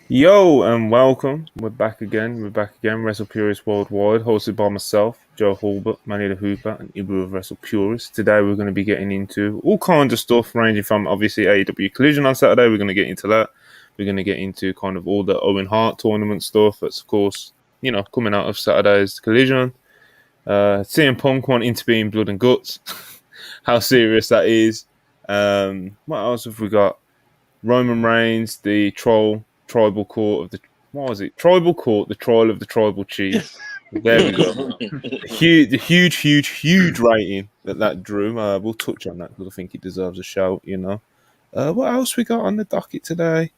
Yo, and welcome. We're back again. WrestlePurists Worldwide, hosted by myself, Joe Hulbert, Manny the Hooper, and Ibu of WrestlePurists. Today, we're going to be getting into all kinds of stuff, ranging from obviously AEW Collision on Saturday. We're going to get into that. We're going to get into kind of all the Owen Hart tournament stuff. That's, of course, coming out of Saturday's Collision. CM Punk wanting to be in Blood and Guts. How serious that is. What else have we got? Roman Reigns, the tribal court of the what was it? Tribal court, the trial of the tribal chief. There we go. The huge rating that drew. We'll touch on that because I think it deserves a shout. What else we got on the docket today?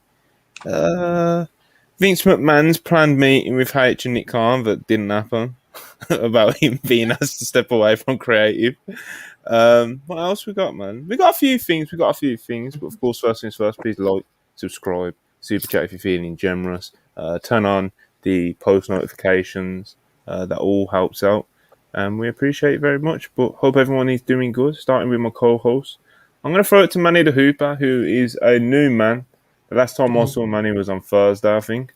Vince McMahon's planned meeting with H and Nick Khan that didn't happen. About him being asked to step away from creative. What else we got, man? We got a few things. But of course, first things first, please like, subscribe, super chat if you're feeling generous. Turn on the post notifications. That all helps out. And we appreciate it very much. But hope everyone is doing good. Starting with my co-host. I'm going to throw it to Manny the Hooper, who is a new man. The last time I saw Manny was on Thursday, I think.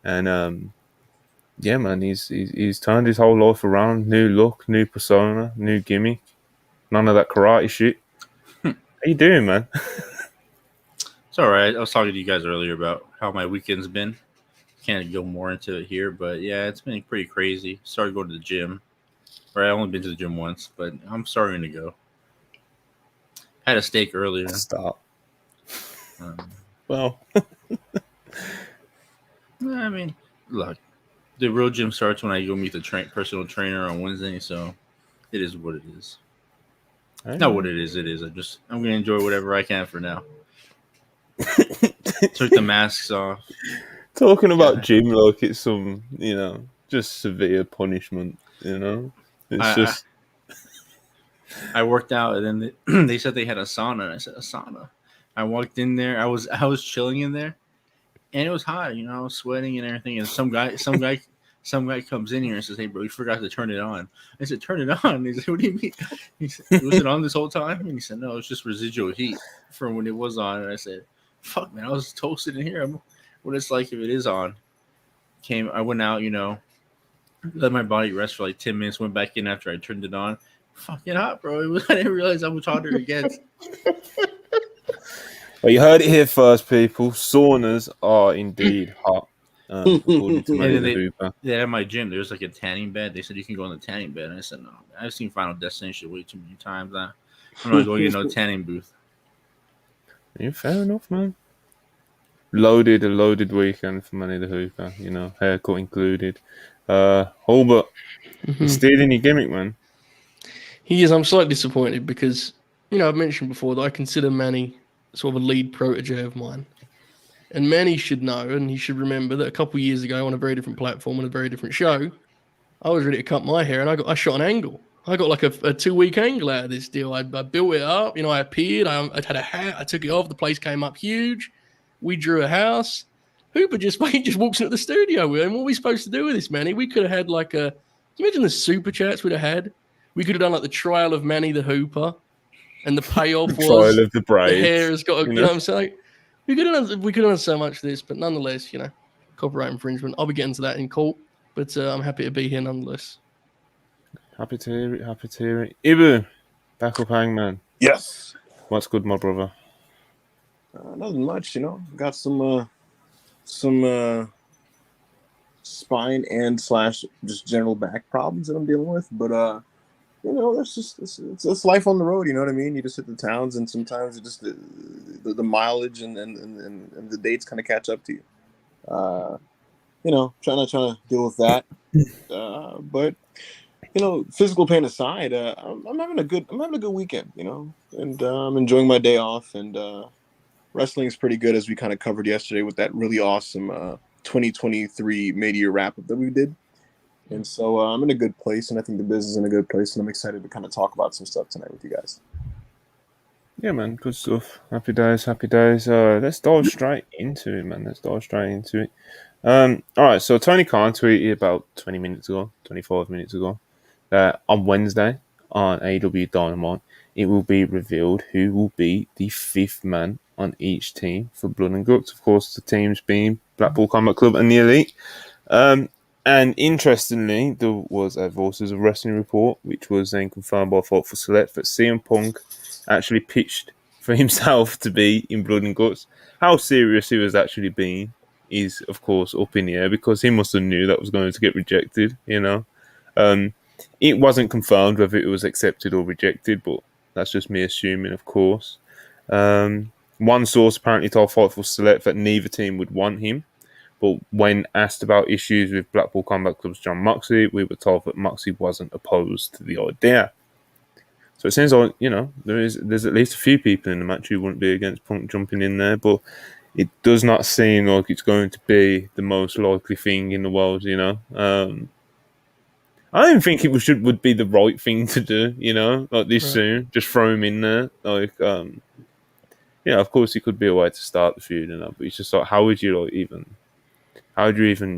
And yeah, man, he's turned his whole life around. New look, new persona, new gimmick. None of that karate shit. How you doing, man? It's all right. I was talking to you guys earlier about how my weekend's been. Can't go more into it here, but yeah, it's been pretty crazy. Started going to the gym. Or I only been to the gym once, but I'm starting to go. Had a steak earlier. Stop. Well, I mean, look, the real gym starts when I go meet the personal trainer on Wednesday, so it is what it is. Not what it is. I'm gonna enjoy whatever I can for now. Took the masks off. Talking about gym like it's some, just severe punishment. It's just. I worked out, and then they said they had a sauna, and I said a sauna. I walked in there. I was chilling in there, and it was hot. I was sweating and everything. And some guy comes in here and says, "Hey, bro, you forgot to turn it on." I said, "Turn it on." He said, "What do you mean?" He said, "Was it on this whole time?" And he said, "No, it's just residual heat from when it was on." And I said, "Fuck, man, I was toasted in here. What it's like if it is on." I went out, let my body rest for like 10 minutes. Went back in after I turned it on. Fucking hot, bro. I didn't realize how much hotter it gets. Well, you heard it here first, people. Saunas are indeed hot. According to Manny the Hooper. Yeah, at my gym, there's like a tanning bed. They said you can go in the tanning bed. And I said, no. I've seen Final Destination way too many times. I'm not going to no tanning booth. Yeah, fair enough, man. A loaded weekend for Manny the Hooper. Haircut included. Hulbert, he's stealing your gimmick, man. He is. I'm slightly disappointed because, I've mentioned before that I consider Manny sort of a lead protege of mine. And Manny should know, and he should remember that a couple of years ago on a very different platform on a very different show, I was ready to cut my hair, and I shot an angle. I got like a 2-week angle out of this deal. I built it up. I appeared. I had a hat. I took it off. The place came up huge. We drew a house. Hooper just walks into the studio with him. What are we supposed to do with this, Manny? We could have had like a. Can you imagine the super chats we'd have had? We could have done like the trial of Manny the Hooper, and the payoff was trial of the bride. The hair has got. You know what I'm saying? We could have done so much of this, but nonetheless, copyright infringement. I'll be getting to that in court, but I'm happy to be here nonetheless. Happy to hear it. Ibu, back up, Hangman. Yes. What's good, my brother? Nothing much, Got some spine and / just general back problems that I'm dealing with, but that's just it's life on the road. You know what I mean? You just hit the towns, and sometimes it just the mileage and the dates kind of catch up to you. Trying to deal with that, but physical pain aside, I'm having a good weekend. And I'm enjoying my day off, and wrestling is pretty good, as we kind of covered yesterday with that really awesome 2023 mid-year wrap-up that we did. And so I'm in a good place, and I think the business is in a good place, and I'm excited to kind of talk about some stuff tonight with you guys. Yeah, man, good stuff. Happy days. Let's dive straight into it, man. All right, so Tony Khan tweeted about 25 minutes ago, that on Wednesday on AEW Dynamite, it will be revealed who will be the 5th man on each team for Blood and Guts. Of course, the teams being Blackpool Combat Club and the Elite. And interestingly, there was a Voices of Wrestling report, which was then confirmed by Fightful Select, that CM Punk actually pitched for himself to be in Blood and Guts. How serious he was actually being is, of course, up in the air, because he must have knew that was going to get rejected, you know. It wasn't confirmed whether it was accepted or rejected, but that's just me assuming, of course. One source apparently told Fightful Select that neither team would want him, but when asked about issues with Blackpool Combat Club's John Moxley, we were told that Moxley wasn't opposed to the idea. So it seems like, you know, there's at least a few people in the match who wouldn't be against Punk jumping in there, but it does not seem like it's going to be the most likely thing in the world, you know. I don't think it would be the right thing to do, you know, like this soon. Just throw him in there, like, yeah. Of course, it could be a way to start the feud, and that, but it's just like, how would you even,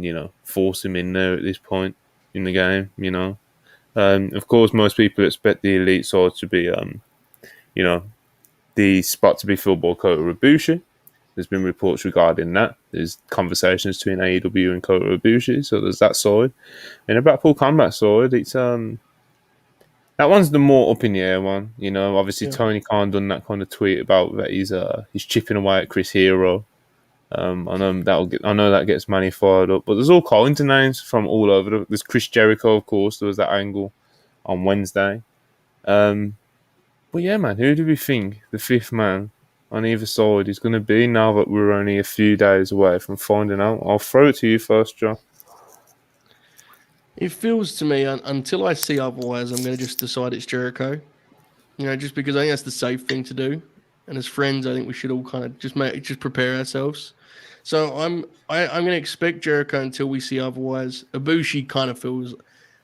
you know, force him in there at this point in the game, you know? Of course, most people expect the Elite side to be, you know, the spot to be filled by Kota Ibushi. There's been reports regarding that. There's conversations between AEW and Kota Ibushi, so there's that side. And the Blackpool Combat side, it's that one's the more up in the air one. You know, obviously Tony Khan done that kind of tweet about that he's chipping away at Chris Hero. I know that gets Manny fired up, but there's all kinds of names from all over. There's Chris Jericho, of course. There was that angle on Wednesday. But yeah, man, who do we think the fifth man on either side is going to be now that we're only a few days away from finding out? I'll throw it to you first, John. It feels to me, until I see otherwise, I'm going to just decide it's Jericho. You know, just because I think that's the safe thing to do. And as friends, I think we should all kind of just prepare ourselves. So I'm going to expect Jericho until we see otherwise. Ibushi kind of feels, I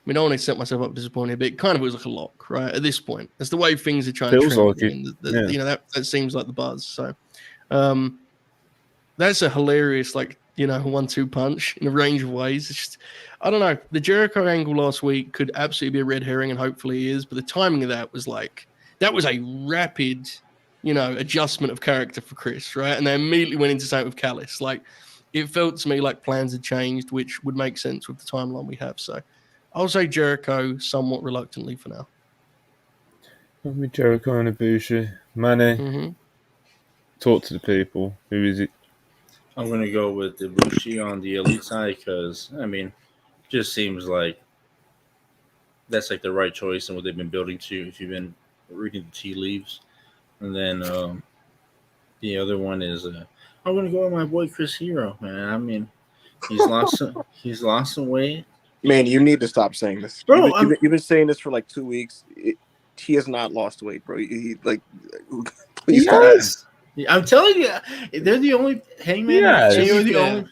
mean, I don't want to set myself up disappointed, but it kind of feels like a lock, right? At this point, that's the way things are trying to trend. Like it. You know, that seems like the buzz. So that's a hilarious, like, you know, 1-2 punch in a range of ways. It's just, I don't know. The Jericho angle last week could absolutely be a red herring, and hopefully it is. But the timing of that was a rapid, you know, adjustment of character for Chris, right? And they immediately went into something with Callis. Like, it felt to me like plans had changed, which would make sense with the timeline we have. So I'll say Jericho somewhat reluctantly for now. With Jericho and Ibushi. Manny, talk to the people. Who is it? I'm going to go with Ibushi on the Elite side because, I mean, it just seems like that's like the right choice and what they've been building to if you've been reading the tea leaves. And then the other one is I'm going to go with my boy Chris Hero, man. I mean, he's lost some weight. Man, you need to stop saying this. Bro, you've been saying this for like 2 weeks. He has not lost weight, bro. Please stop. I'm telling you, they're the only Hangman. Yeah,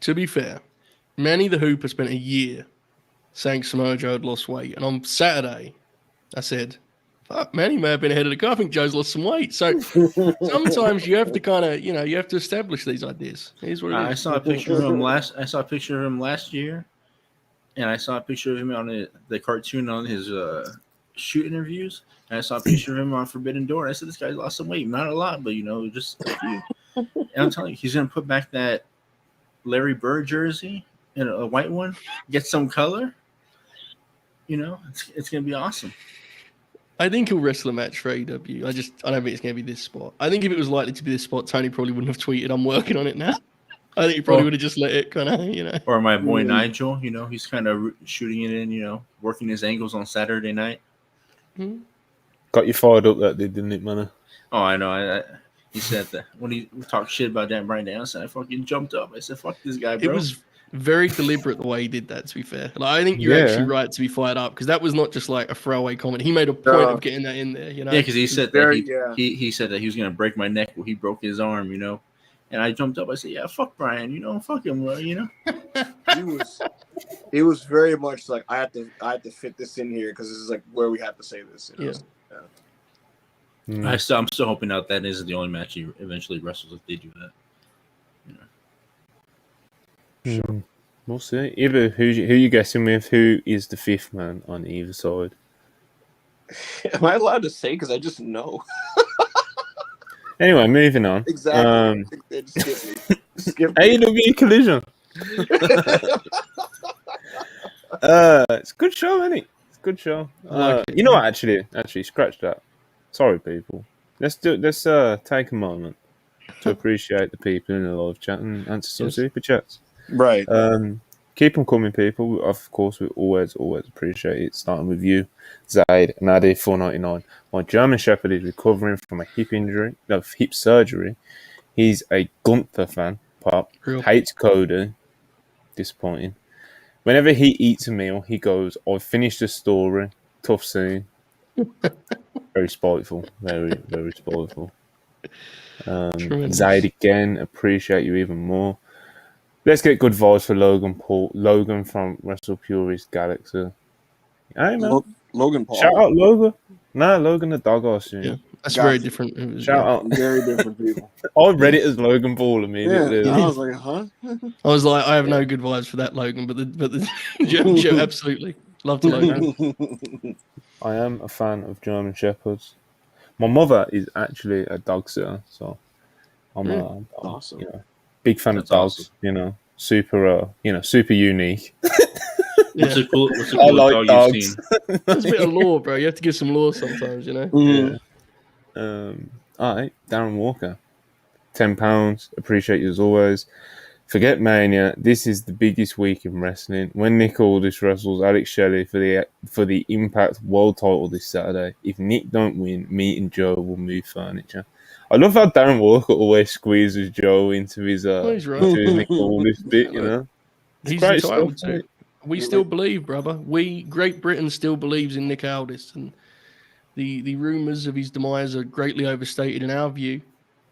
to be fair, Manny the Hooper spent a year saying Samoa Joe had lost weight, and on Saturday, I said, "Fuck, Manny may have been ahead of the curve. I think Joe's lost some weight." So sometimes you have to kind of, you know, you have to establish these ideas. Here's what it is. I saw a picture of him last year, and I saw a picture of him on the cartoon on his shoot interviews. And I saw a picture of him on Forbidden Door. And I said, this guy's lost some weight. Not a lot, but, you know, just a few. And I'm telling you, he's going to put back that Larry Bird jersey in a white one, get some color. You know, it's going to be awesome. I think he'll wrestle a match for AEW. I don't think it's going to be this spot. I think if it was likely to be this spot, Tony probably wouldn't have tweeted, I'm working on it now. I think he probably would have just let it kind of, you know. Or my boy Nigel, you know, he's kind of shooting it in, you know, working his angles on Saturday night. Mm-hmm. Got you fired up that didn't it, man? Oh, I know. He said that when he talked shit about Dan Bryan Danielson, I fucking jumped up. I said, fuck this guy, bro. It was very deliberate the way he did that, to be fair. Like, I think you're actually right to be fired up because that was not just like a throwaway comment. He made a point of getting that in there, you know? Yeah, because he said that he said that he was going to break my neck when he broke his arm, you know? And I jumped up. I said, yeah, fuck Brian, you know? Fuck him, you know? It was very much like, I had to fit this in here because this is like where we have to say this. You know? Yeah. I'm still hoping that isn't the only match he eventually wrestles if they do that. You know. Sure. We'll see. Either who you guessing with? Who is the fifth man on either side? Am I allowed to say? Because I just know. Anyway, moving on. Exactly. Just skip me. Skip me. AEW Collision. It's a good show, isn't it? It's a good show. I like it. You know what? Actually, scratch that. Sorry, people. Let's take a moment to appreciate the people in the live chat and answer some Yes. super chats. Right. Keep them coming, people. Of course, we always appreciate it. Starting with you, Zaid, Nadi, 499. My German Shepherd is recovering from a hip surgery. He's a Gunther fan. Pop Real. hates Cody. Disappointing. Whenever he eats a meal, he goes, "I've finished the story." Tough scene. Very spiteful. Very, very spiteful. Tremendous. Zaid again, appreciate you even more. Let's get good vibes for Logan Paul. Logan from WrestlePurists Galaxy. Hey, man. Logan Paul. Shout out Logan. Nah, Logan the dog I assume. Yeah, that's Gotcha. very different. It was, Shout out. Very different people. I read it as Logan Paul immediately. Yeah, I was like, huh? I was like, I have no good vibes for that Logan, but the German Shepherd, absolutely love to Logan. I am a fan of German Shepherds. My mother is actually a dog sitter, so I'm Awesome. big fan That's of dogs. awesome. Super super unique. What's Yeah, the coolest I like dog dogs. you've seen? there's a bit of lore, bro. You have to give some lore sometimes, you know. Mhm. All right, Darren Walker, £10. Appreciate you as always. Forget Mania. This is the biggest week in wrestling. When Nick Aldis wrestles Alex Shelley for the Impact World Title this Saturday. If Nick don't win, me and Joe will move furniture. I love how Darren Walker always squeezes Joe into his he's right. into his Nick Aldis bit. You know, He's great entitled stuff, to it. We still believe, brother. Great Britain still believes in Nick Aldis, and the rumours of his demise are greatly overstated in our view.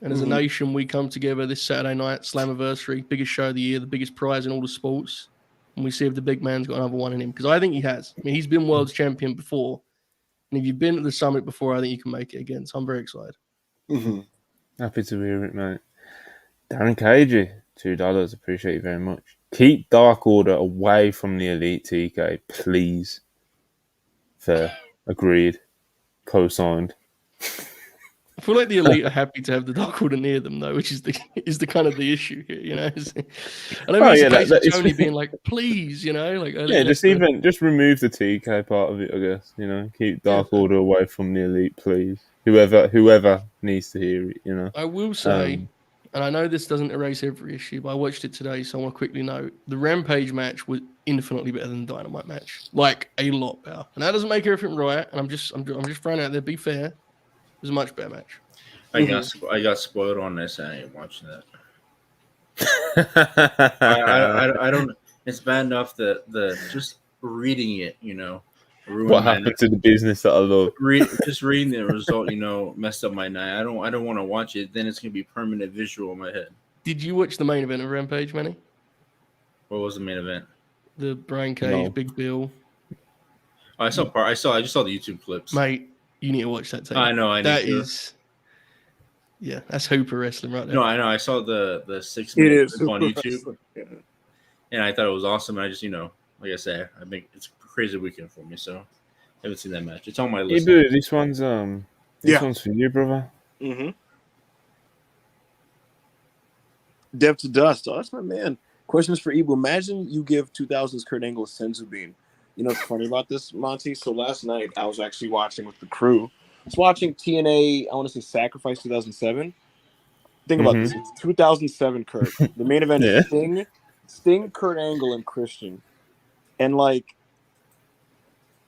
And as a nation, we come together this Saturday night, Slammiversary, biggest show of the year, the biggest prize in all the sports, and we see if the big man's got another one in him. Because I think he has. I mean, he's been world champion before, and if you've been at the summit before, I think you can make it again. So I'm very excited. Mhm. Happy to hear it, mate. Darren Cagey, $2. Appreciate you very much. Keep Dark Order away from the Elite TK, please. Fair. Agreed. Co-signed. I feel like the elite are happy to have the Dark Order near them, though, which is the kind of the issue here, you know. I don't think it's a case of Tony being like, "Please," you know, like just remove the TK part of it, I guess. You know, keep Dark Order away from the Elite, please. Whoever needs to hear it, you know. I will say, and I know this doesn't erase every issue, but I watched it today, so I want to quickly note the Rampage match was infinitely better than the Dynamite match, like a lot better. And that doesn't make everything right. And I'm just throwing it out there. Be fair, it was a much better match. I got spoiled on this. I ain't watching that. I don't. It's bad enough that the just reading it, you know, ruined What happened to the business that I love? Just reading the result, you know, messed up my night. I don't want to watch it. Then it's gonna be permanent visual in my head. Did you watch the main event of Rampage, Manny? What was the main event? The Brian Cage, No. Big Bill. Oh, I just saw the YouTube clips. Mate, you need to watch that. I know. That is. Yeah, that's Hooper wrestling right there. No, I know. I saw the 6 It minute is clip on YouTube, Wrestling. Yeah. and I thought it was awesome. And I just, you know, like I said, I think it's a crazy weekend for me. So I haven't seen that match. It's on my list. Ibu, this one's for you, brother. Mm-hmm. Dev to Dust. Oh, that's my man. Question is for Ibu. Imagine you give 2000's Kurt Angle a senzu bean. You know what's funny about this, Monty? So last night I was actually watching with the crew. I was watching TNA, I want to say Sacrifice 2007. Think about this. It's 2007 Kurt. The main event is Sting, Kurt Angle, and Christian. And like,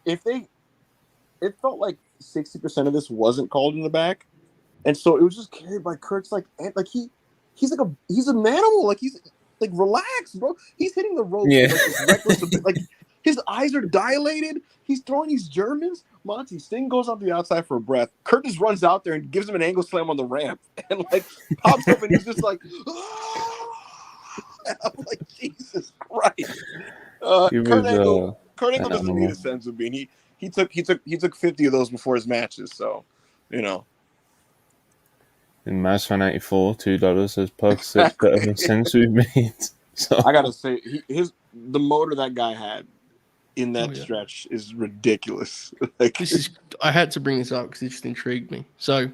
it felt like 60% of this wasn't called in the back. And so it was just carried by Kurt's he's a manimal. Like he's like, relax, bro. He's hitting the ropes. Yeah. Like his eyes are dilated. He's throwing these Germans. Monty, Sting goes on the outside for a breath. Kurt just runs out there and gives him an angle slam on the ramp and like pops up and he's just like, I'm like, Jesus Christ. Kurt Angle doesn't need a sense of being. He took 50 of those before his matches, so you know. In Match Fan 84, $2 says Percocet better than sensu beans. So I gotta say, the motor that guy had in that stretch is ridiculous. Like I had to bring this up because it just intrigued me. So,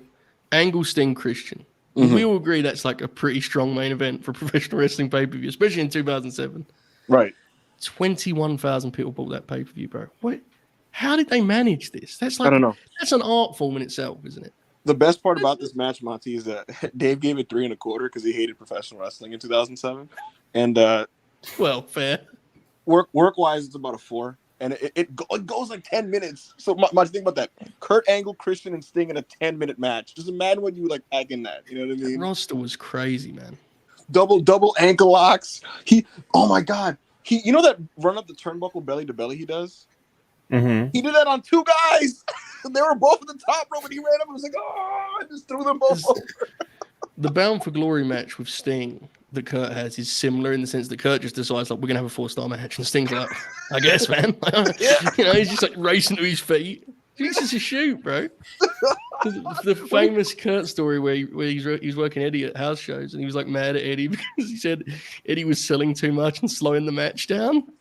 Angle, Sting, Christian. Mhm. We all agree that's like a pretty strong main event for a professional wrestling pay-per-view, especially in 2007. Right. 21,000 people bought that pay-per-view, bro. What? How did they manage this? That's I like don't know. that's an art form in itself, isn't it? The best part about this match, Monty, is that Dave gave it 3 1/4 because he hated professional wrestling in 2007, and Well, fair. work wise, it's about a 4, and it goes like 10 minutes. So much think about that. Kurt Angle, Christian, and Sting in a 10-minute match. Just imagine what you would like pack in that. You know what I The mean? roster was crazy, man. Double ankle locks. Oh my god. You know that run up the turnbuckle belly to belly he does? Mm-hmm. He did that on 2 guys. They were both at the top rope, and he ran up and was like, "Oh!" I just threw them both over. The Bound for Glory match with Sting that Kurt has is similar in the sense that Kurt just decides like we're gonna have a 4-star match, and Sting's like, I guess, man. You know, he's just like racing to his feet. He's just a shoot, bro. The famous Kurt story where he's working Eddie at house shows, and he was like mad at Eddie because he said Eddie was selling too much and slowing the match down.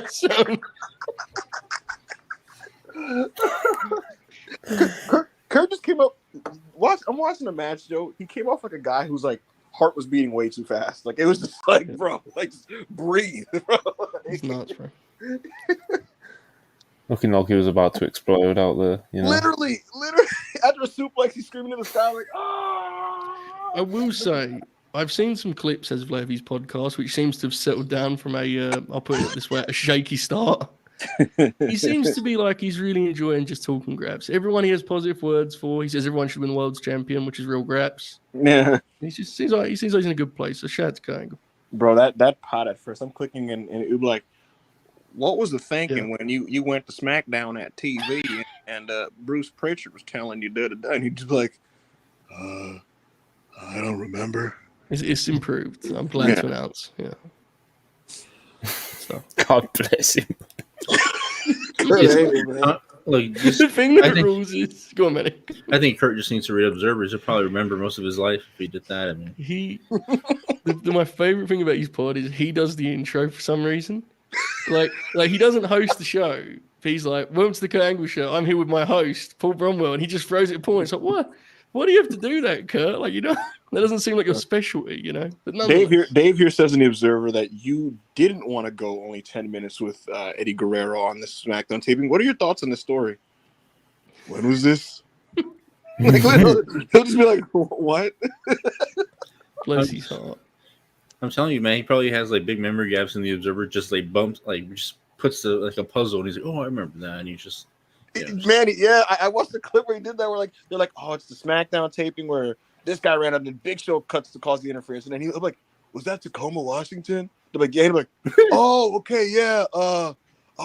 So, Kurt just came up. I'm watching the match, Joe. He came off like a guy who's like heart was beating way too fast. Like it was just like, bro, like just breathe, bro. it's nuts, bro. Looking like he was about to explode out there, you know. Literally, after a suplex, he's screaming in the sky like, "Ah!" I will say, I've seen some clips as of Levy's podcast, which seems to have settled down from I'll put it this way, a shaky start. He seems to be like he's really enjoying just talking grabs. Everyone he has positive words for. He says everyone should win the world's champion, which is real grabs. Yeah, He seems like he's in a good place. So shout out to Kurt Angle. bro. That pot at first, I'm clicking and it would be like, what was the thinking when you went to SmackDown at TV and Bruce Pritchard was telling you da-da-da, and you just like, I don't remember. It's improved. I'm glad to announce. Yeah. So. God bless him. Look, just, The thing that rules is go on, Manny. I think Kurt just needs to read Observers. He'll probably remember most of his life if he did that. I mean, My favorite thing about his pod is he does the intro for some reason. Like he doesn't host the show. He's like, "Welcome to the Kurt Angle Show. I'm here with my host, Paul Bromwell," and he just throws it at Paul. It's like, what? Why do you have to do that, Kurt? Like, you know, that doesn't seem like your specialty, you know. But Dave here says in the Observer that you didn't want to go only 10 minutes with Eddie Guerrero on this SmackDown taping. What are your thoughts on this story? When was this? Like, he'll just be like, "What?" Bless his heart. I'm telling you, man, he probably has like big memory gaps in the Observer. Just like bumps, like just puts like a puzzle, and he's like, "Oh, I remember that," and he just. Man, I watched the clip where he did that. Where like they're like, "Oh, it's the SmackDown taping where this guy ran up and Big Show cuts to cause the interference," and then he's like, "Was that Tacoma, Washington?" They're like, "Yeah." He's like, "Oh, okay, yeah. I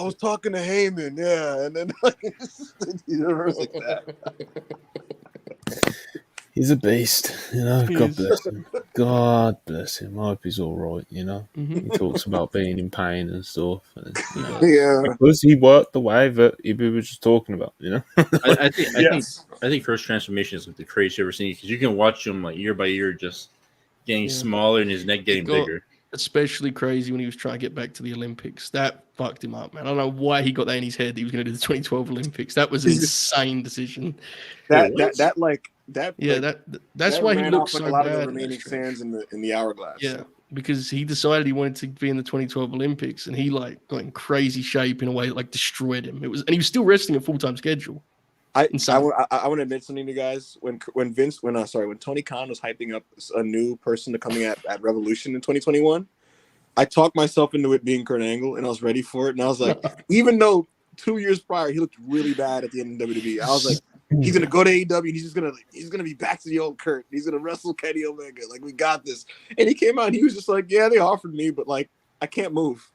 was talking to Heyman, yeah," and then like the universe like that. He's a beast, you know. God bless him. God bless him. I hope he's all right, you know. He talks about being in pain and stuff. And, you know, Yeah, because he worked the way that he was just talking about, you know. I think Kurt's transformation is like the craziest you've ever seen because you can watch him like year by year just getting smaller and his neck getting bigger. Especially crazy when he was trying to get back to the Olympics. That fucked him up, man. I don't know why he got that in his head that he was going to do the 2012 Olympics. That was an insane decision. that's why he looks like so a lot bad. of the remaining sands in the hourglass. Yeah, because he decided he wanted to be in the 2012 Olympics, and he like got in crazy shape in a way that like destroyed him. And he was still wrestling a full-time schedule. I want to admit something to you guys. When Tony Khan was hyping up a new person to coming at Revolution in 2021, I talked myself into it being Kurt Angle, and I was ready for it. And I was like, even though 2 years prior he looked really bad at the end of WWE, I was like, he's gonna go to AEW and he's gonna be back to the old Kurt. He's gonna wrestle Kenny Omega. Like, we got this. And he came out and he was just like, yeah, they offered me, but like I can't move.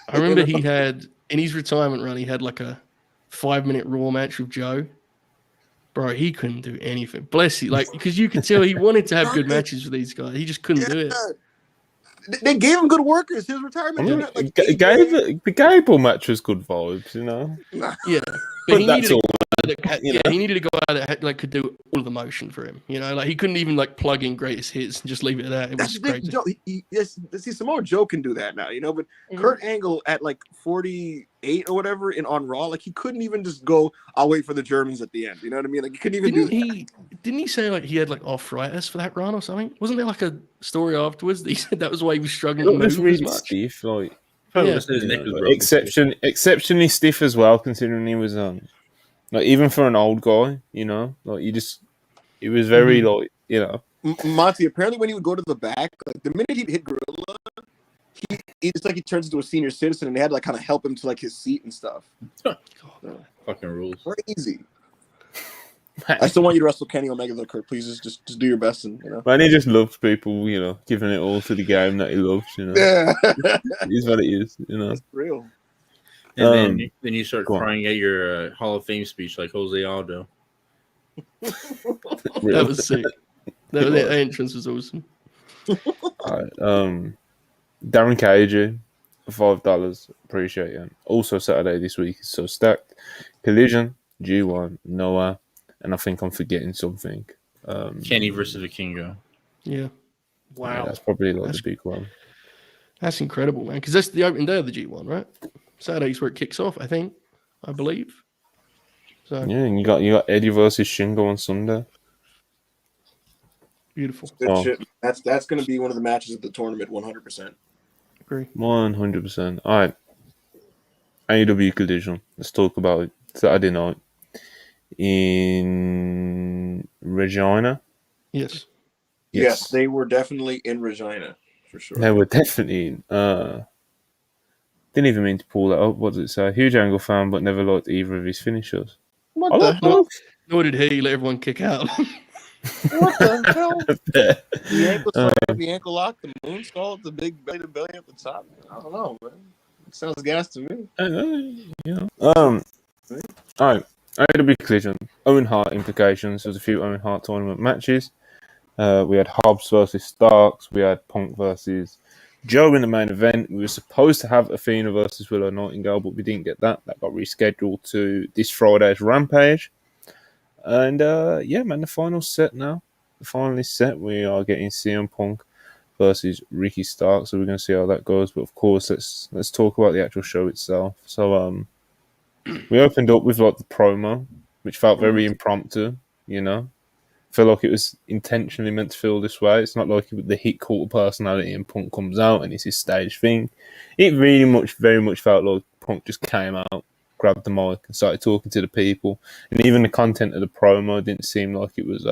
I remember he had in his retirement run, he had like a 5-minute Raw match with Joe. Bro, he couldn't do anything. Bless you. Like, because you could tell he wanted to have good matches with these guys. He just couldn't do it. They gave him good workers. His retirement. The Gable match was good vibes, you know. Yeah. But that's all he needed a guy that could do all the motion for him. Like he couldn't even like plug in greatest hits and just leave it at that. It That's was the thing, crazy. Joe. See, Samoa Joe can do that now, but Kurt Angle at like 48 or whatever on Raw, like he couldn't even just go, "I'll wait for the Germans at the end." You know what I mean? Like he couldn't even do that. Didn't he say like he had like arthritis for that run or something? Wasn't there like a story afterwards that he said that was why he was struggling to move really as much? stiff, like His neck was broken. exceptionally stiff as well, considering he was like even for an old guy, like it was very like Monty, apparently when he would go to the back, like the minute he'd hit Gorilla, it's like he turns into a senior citizen, and they had to like kind of help him to like his seat and stuff. Fucking rules. Crazy. I still want you to wrestle Kenny Omega though, Kurt. Please just do your best, and Man, he just loves people, giving it all to the game that he loves, Yeah, it is what it is, It's real. And then you start crying at your Hall of Fame speech like Jose Aldo. That was sick. That entrance was awesome. All right, Darren Cage, $5. Appreciate it. Also Saturday this week is so stacked. Collision, G1, Noah, and I think I'm forgetting something. Kenny versus Vikingo. Yeah. Wow. Yeah, that's probably the big one. That's incredible, man. Because that's the opening day of the G1, right? Saturday's where it kicks off, I believe. So yeah, and you got Eddie versus Shingo on Sunday. Beautiful. Good shit. That's going to be one of the matches of the tournament, 100%. Agree. 100%. All right. AEW Collision. Let's talk about it. Saturday night in Regina. Yes. Yes, they were definitely in Regina, for sure. They were definitely in. Didn't even mean to pull that up. What does it say? Huge Angle fan, but never liked either of his finishers. What the hell? Nor did he let everyone kick out. What the hell? The ankle slam, the ankle lock, the moonsault, the big belly to belly at the top. I don't know, man. It sounds gas to me. All right. AEW Collision. Owen Hart implications. There's a few Owen Hart tournament matches. We had Hobbs versus Starks. We had Punk versus Joe in the main event. We were supposed to have Athena versus Willow Nightingale, but we didn't get that. That got rescheduled to this Friday's Rampage. And the final's set now. The final is set. We are getting CM Punk versus Ricky Starks, so we're going to see how that goes. But of course, let's talk about the actual show itself. So we opened up with like the promo, which felt very impromptu. Feel like it was intentionally meant to feel this way. It's not like the hit cult personality and Punk comes out and it's his stage thing. It very much felt like Punk just came out, grabbed the mic and started talking to the people. And even the content of the promo didn't seem like it was,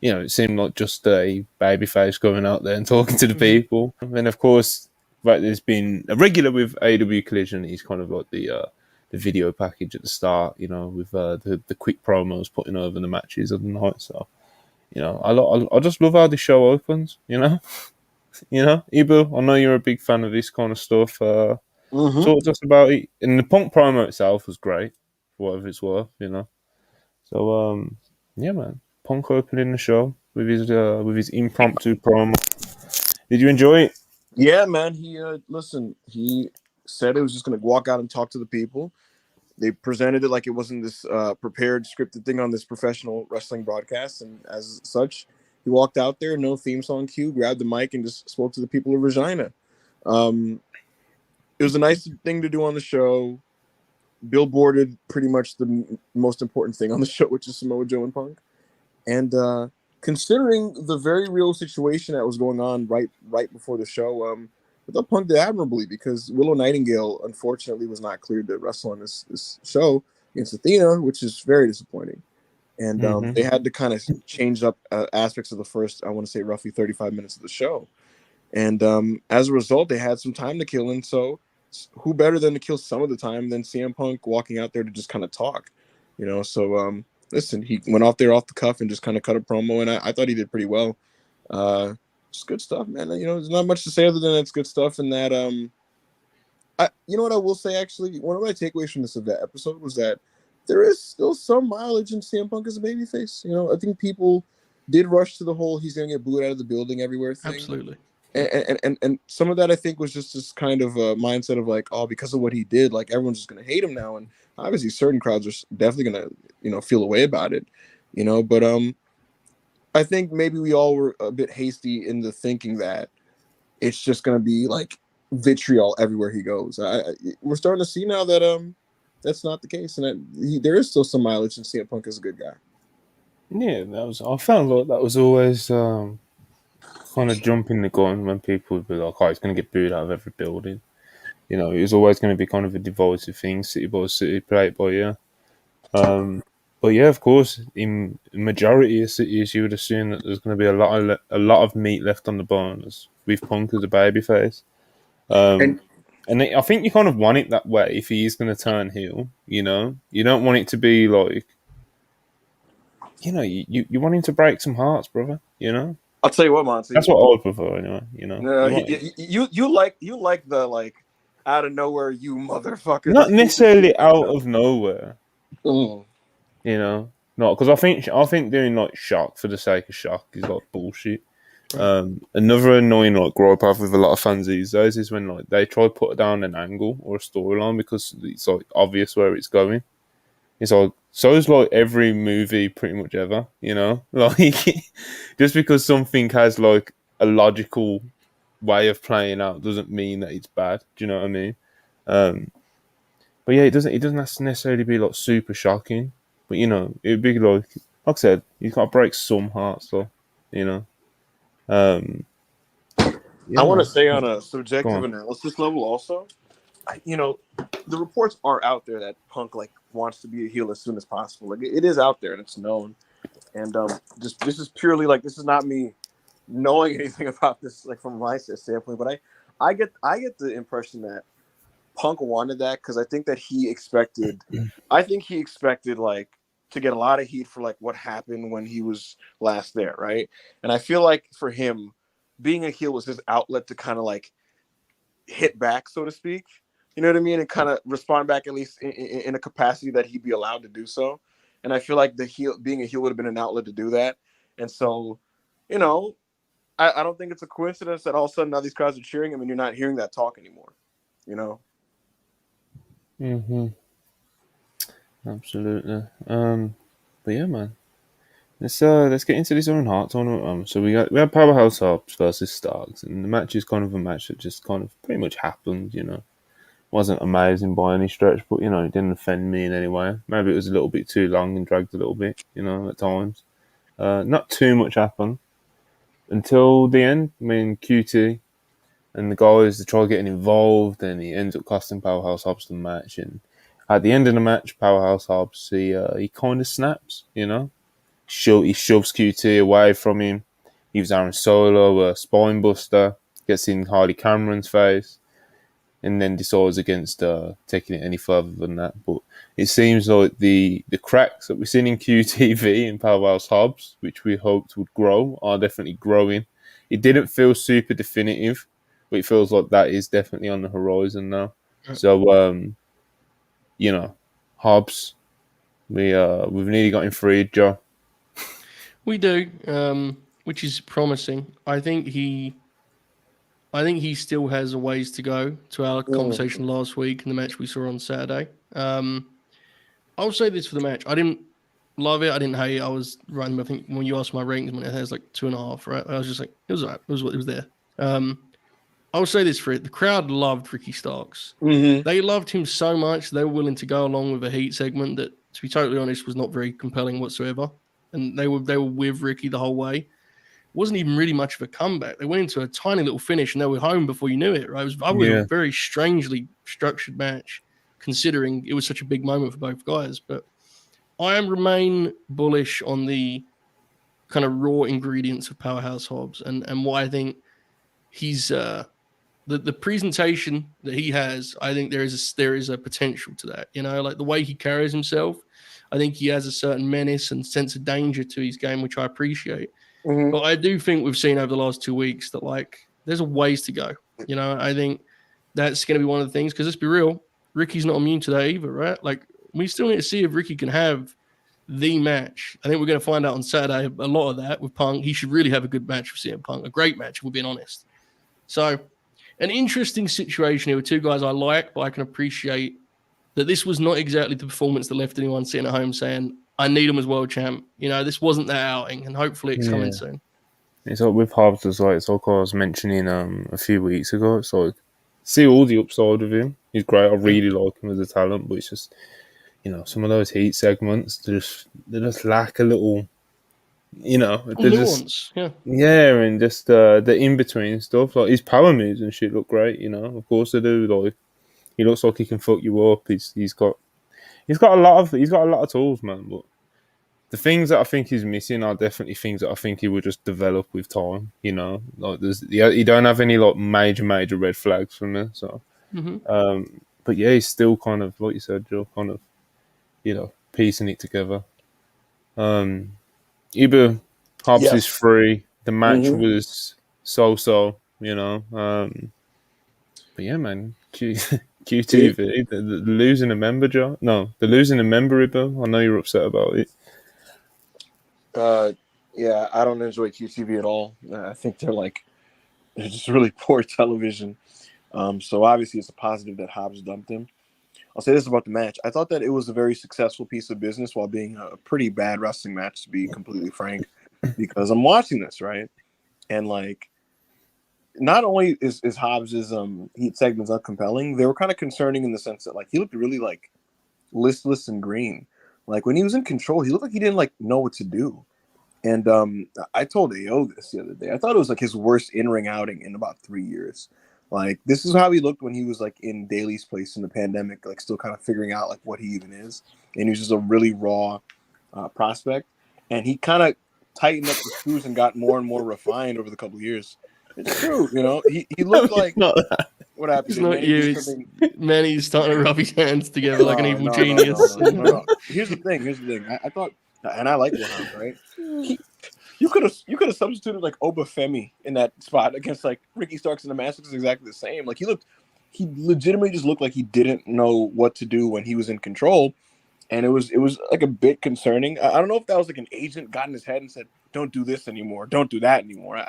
it seemed like just a babyface going out there and talking to the people. And of course, there's been a regular with AEW Collision. He's kind of like the video package at the start, with the quick promos putting over the matches of the night. So, I just love how the show opens. Ibu, I know you're a big fan of this kind of stuff. Talk to us about it. And the Punk promo itself was great, for whatever it's worth. So, man, Punk opening the show with his impromptu promo. Did you enjoy it? Yeah, man. He he said it was just going to walk out and talk to the people. They presented it like it wasn't this prepared, scripted thing on this professional wrestling broadcast. And as such, he walked out there, no theme song cue, grabbed the mic, and just spoke to the people of Regina. It was a nice thing to do on the show. Billboarded pretty much the most important thing on the show, which is Samoa Joe and Punk. And considering the very real situation that was going on right before the show, I thought Punk did admirably because Willow Nightingale, unfortunately, was not cleared to wrestle on this show against Athena, which is very disappointing. And they had to kind of change up aspects of the first, I want to say, roughly 35 minutes of the show. And as a result, they had some time to kill. And so who better than to kill some of the time than CM Punk walking out there to just kind of talk, So, listen, he went off there off the cuff and just kind of cut a promo. And I thought he did pretty well. Just good stuff, man. There's not much to say other than it's good stuff. And that, what I will say, actually, one of my takeaways from this episode was that there is still some mileage in CM Punk as a babyface. I think people did rush to the whole he's going to get booed out of the building everywhere thing. Absolutely. And some of that I think was just this kind of a mindset of like, oh, because of what he did, like everyone's just going to hate him now. And obviously certain crowds are definitely gonna feel a way about it, but I think maybe we all were a bit hasty in the thinking that it's just gonna be like vitriol everywhere he goes. We're starting to see now that that's not the case, and that there is still some mileage in CM Punk as a good guy. Yeah, I found like that was always kind of jumping the gun when people would be like, "Oh, he's going to get booed out of every building." It was always going to be kind of a divisive thing, city by city, plate by year. But yeah, of course, in majority of cities, you would assume that there's going to be a lot of meat left on the bones with Punk as a babyface. And And I think you kind of want it that way if he is going to turn heel. You don't want it to be like, you want him to break some hearts, brother. I'll tell you what, Monty. That's what I would prefer, anyway. No, you like the like out of nowhere, you motherfucker. Not necessarily out of nowhere, Mm. No, because I think doing like shock for the sake of shock is like bullshit. Another annoying like gripe I have with a lot of fans these days is when like they try to put down an angle or a storyline because it's like obvious where it's going. It's like so is like every movie pretty much ever, like just because something has like a logical way of playing out doesn't mean that it's bad. Do you know what I mean? But yeah, it doesn't have to necessarily be like super shocking, but it'd be like I said, you got to break some hearts though, I want to man. say on a Go subjective on. analysis level also, the reports are out there that Punk like wants to be a heel as soon as possible. Like it is out there and it's known. And just this is purely like this is not me knowing anything about this like from my standpoint, but I get the impression that Punk wanted that because I think he expected like to get a lot of heat for like what happened when he was last there, right? And I feel like for him, being a heel was his outlet to kind of like hit back, so to speak. You know what I mean? And kind of respond back at least in a capacity that he'd be allowed to do so. And I feel like being a heel would have been an outlet to do that. And so, I don't think it's a coincidence that all of a sudden now these crowds are cheering him and you're not hearing that talk anymore. Mm-hmm. Absolutely. But yeah, man. Let's get into this Owen Hart tournament. So we had Powerhouse Hobbs versus Starks, and the match is kind of a match that just kind of pretty much happened. Wasn't amazing by any stretch, but it didn't offend me in any way. Maybe it was a little bit too long and dragged a little bit, at times. Not too much happened until the end. I mean, QT and the guys, they try getting involved, and he ends up costing Powerhouse Hobbs the match. And at the end of the match, Powerhouse Hobbs, he kind of snaps, He shoves QT away from him. He was Aaron Solo, a spine buster, gets in Harley Cameron's face, and then decides against taking it any further than that. But it seems like the cracks that we've seen in QTV and Powerhouse Hobbs, which we hoped would grow, are definitely growing. It didn't feel super definitive, but it feels like that is definitely on the horizon now. So, Hobbs, we've nearly got him freed, Joe. We do, which is promising. I think he still has a ways to go to our conversation last week and the match we saw on Saturday. I'll say this for the match. I didn't love it. I didn't hate it. I was right. I think when you asked my ratings, it was like 2.5, right? I was just like, it was all right. It was there. I'll say this for it. The crowd loved Ricky Starks. Mm-hmm. They loved him so much they were willing to go along with a heat segment that, to be totally honest, was not very compelling whatsoever. And they were with Ricky the whole way. It wasn't even really much of a comeback. They went into a tiny little finish and they were home before you knew it. Right? It was a very strangely structured match, considering it was such a big moment for both guys. But I remain bullish on the kind of raw ingredients of Powerhouse Hobbs and what I think he's the presentation that he has. I think there is a potential to that. Like the way he carries himself. I think he has a certain menace and sense of danger to his game, which I appreciate. Mm-hmm. But I do think we've seen over the last 2 weeks that like there's a ways to go. I think that's going to be one of the things because let's be real, Ricky's not immune to that either, right? Like we still need to see if Ricky can have the match. I think we're going to find out on Saturday a lot of that with Punk. He should really have a good match with CM Punk, a great match, if we're being honest. So an interesting situation here with two guys I like, but I can appreciate that this was not exactly the performance that left anyone sitting at home saying, I need him as world champ. You know, this wasn't that outing, and hopefully it's coming soon. It's like with Hobbs as well. It's like I was mentioning a few weeks ago. It's like see all the upside of him. He's great. I really like him as a talent, but it's just some of those heat segments they just lack a little. They're Nuance, and just the in between stuff. Like his power moves and shit look great. Of course they do. Like he looks like he can fuck you up. He's got a lot of tools, man. But the things that I think he's missing are definitely things that I think he will just develop with time. Like he don't have any like major red flags for me. So, but yeah, he's still kind of like you said, Joe, kind of piecing it together. Ibu Hobbs is free. The match was so. But yeah, man, QTV, the losing a member, Joe. No, the losing a member, Ibu. I know you're upset about it. Yeah, I don't enjoy QTV at all. I think they're just really poor television. So obviously it's a positive that Hobbs dumped him. I'll say this about the match. I thought that it was a very successful piece of business while being a pretty bad wrestling match, to be completely frank, because I'm watching this, right? And not only is Hobbs's heat segments uncompelling, they were kind of concerning in the sense that he looked really listless and green. When he was in control, he looked like he didn't know what to do. And I told AO this the other day. I thought it was his worst in-ring outing in about 3 years. This is how he looked when he was in Daly's place in the pandemic, still kind of figuring out what he even is. And he was just a really raw prospect. And he kind of tightened up the screws and got more and more refined over the couple of years. It's true, he looked like what happened. It's not you. Manny's starting to rub his hands together like an evil genius. No. Here's the thing. I thought, and I like Hobbs, right? You could have substituted Obafemi in that spot against Ricky Starks in the match. Looks exactly the same. He legitimately just looked like he didn't know what to do when he was in control, and it was a bit concerning. I don't know if that was an agent got in his head and said, "Don't do this anymore, don't do that anymore."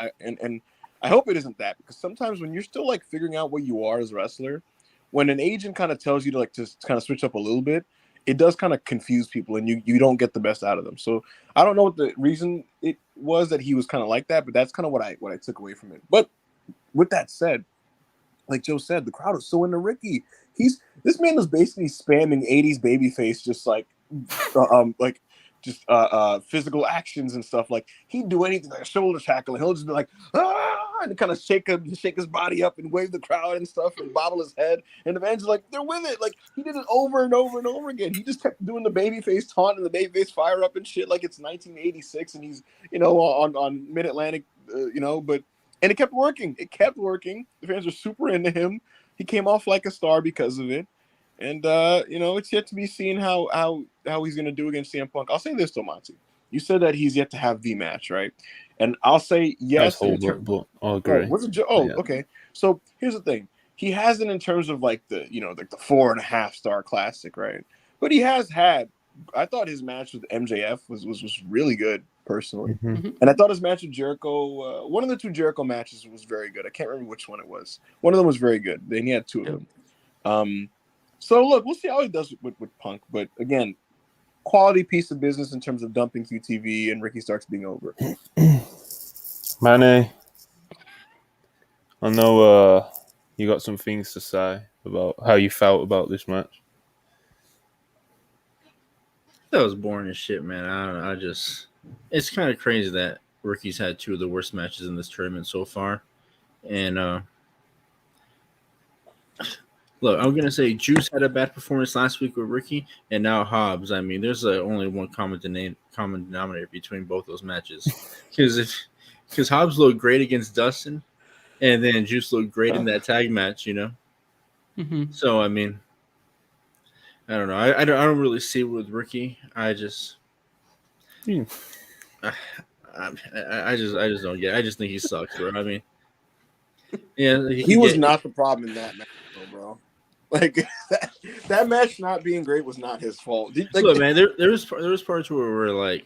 I hope it isn't that, because sometimes when you're still figuring out what you are as a wrestler, when an agent kind of tells you to just kind of switch up a little bit, it does kind of confuse people and you don't get the best out of them. So I don't know what the reason it was that he was kind of like that, but that's kind of what I took away from it. But with that said, like Joe said, the crowd was so into Ricky. This man was basically spamming 80s babyface, just physical actions and stuff. He'd do anything, a shoulder tackle, and he'll just be and kind of shake his body up and wave the crowd and stuff and bobble his head. And the fans are they're with it. He did it over and over and over again. He just kept doing the babyface taunt and the babyface fire up and shit it's 1986 and he's on Mid Atlantic, and it kept working. The fans are super into him. He came off like a star because of it. And it's yet to be seen how he's going to do against CM Punk. I'll say this, Monty. You said that he's yet to have the match, right? And I'll say yes. But I agree. Okay. So here's the thing. He hasn't in terms of the 4.5 star classic, right? But he has had. I thought his match with MJF was really good personally, and I thought his match with Jericho, one of the two Jericho matches was very good. I can't remember which one it was. One of them was very good. Then he had two of them. So look, we'll see how he does with Punk. But again, quality piece of business in terms of dumping QTV and Ricky Starks being over. Manny, I know you got some things to say about how you felt about this match. That was boring as shit, man. I don't know. It's kind of crazy that Ricky's had two of the worst matches in this tournament so far. And look, I'm gonna say Juice had a bad performance last week with Ricky, and now Hobbs. I mean, there's only one common denominator between both those matches, because Hobbs looked great against Dustin, and then Juice looked great in that tag match. So I mean, I don't know. I don't really see it with Ricky. I just don't get it. I just think he sucks, bro. I mean, yeah, he was not the problem in that match, bro. That match not being great was not his fault. Look, man, there was parts where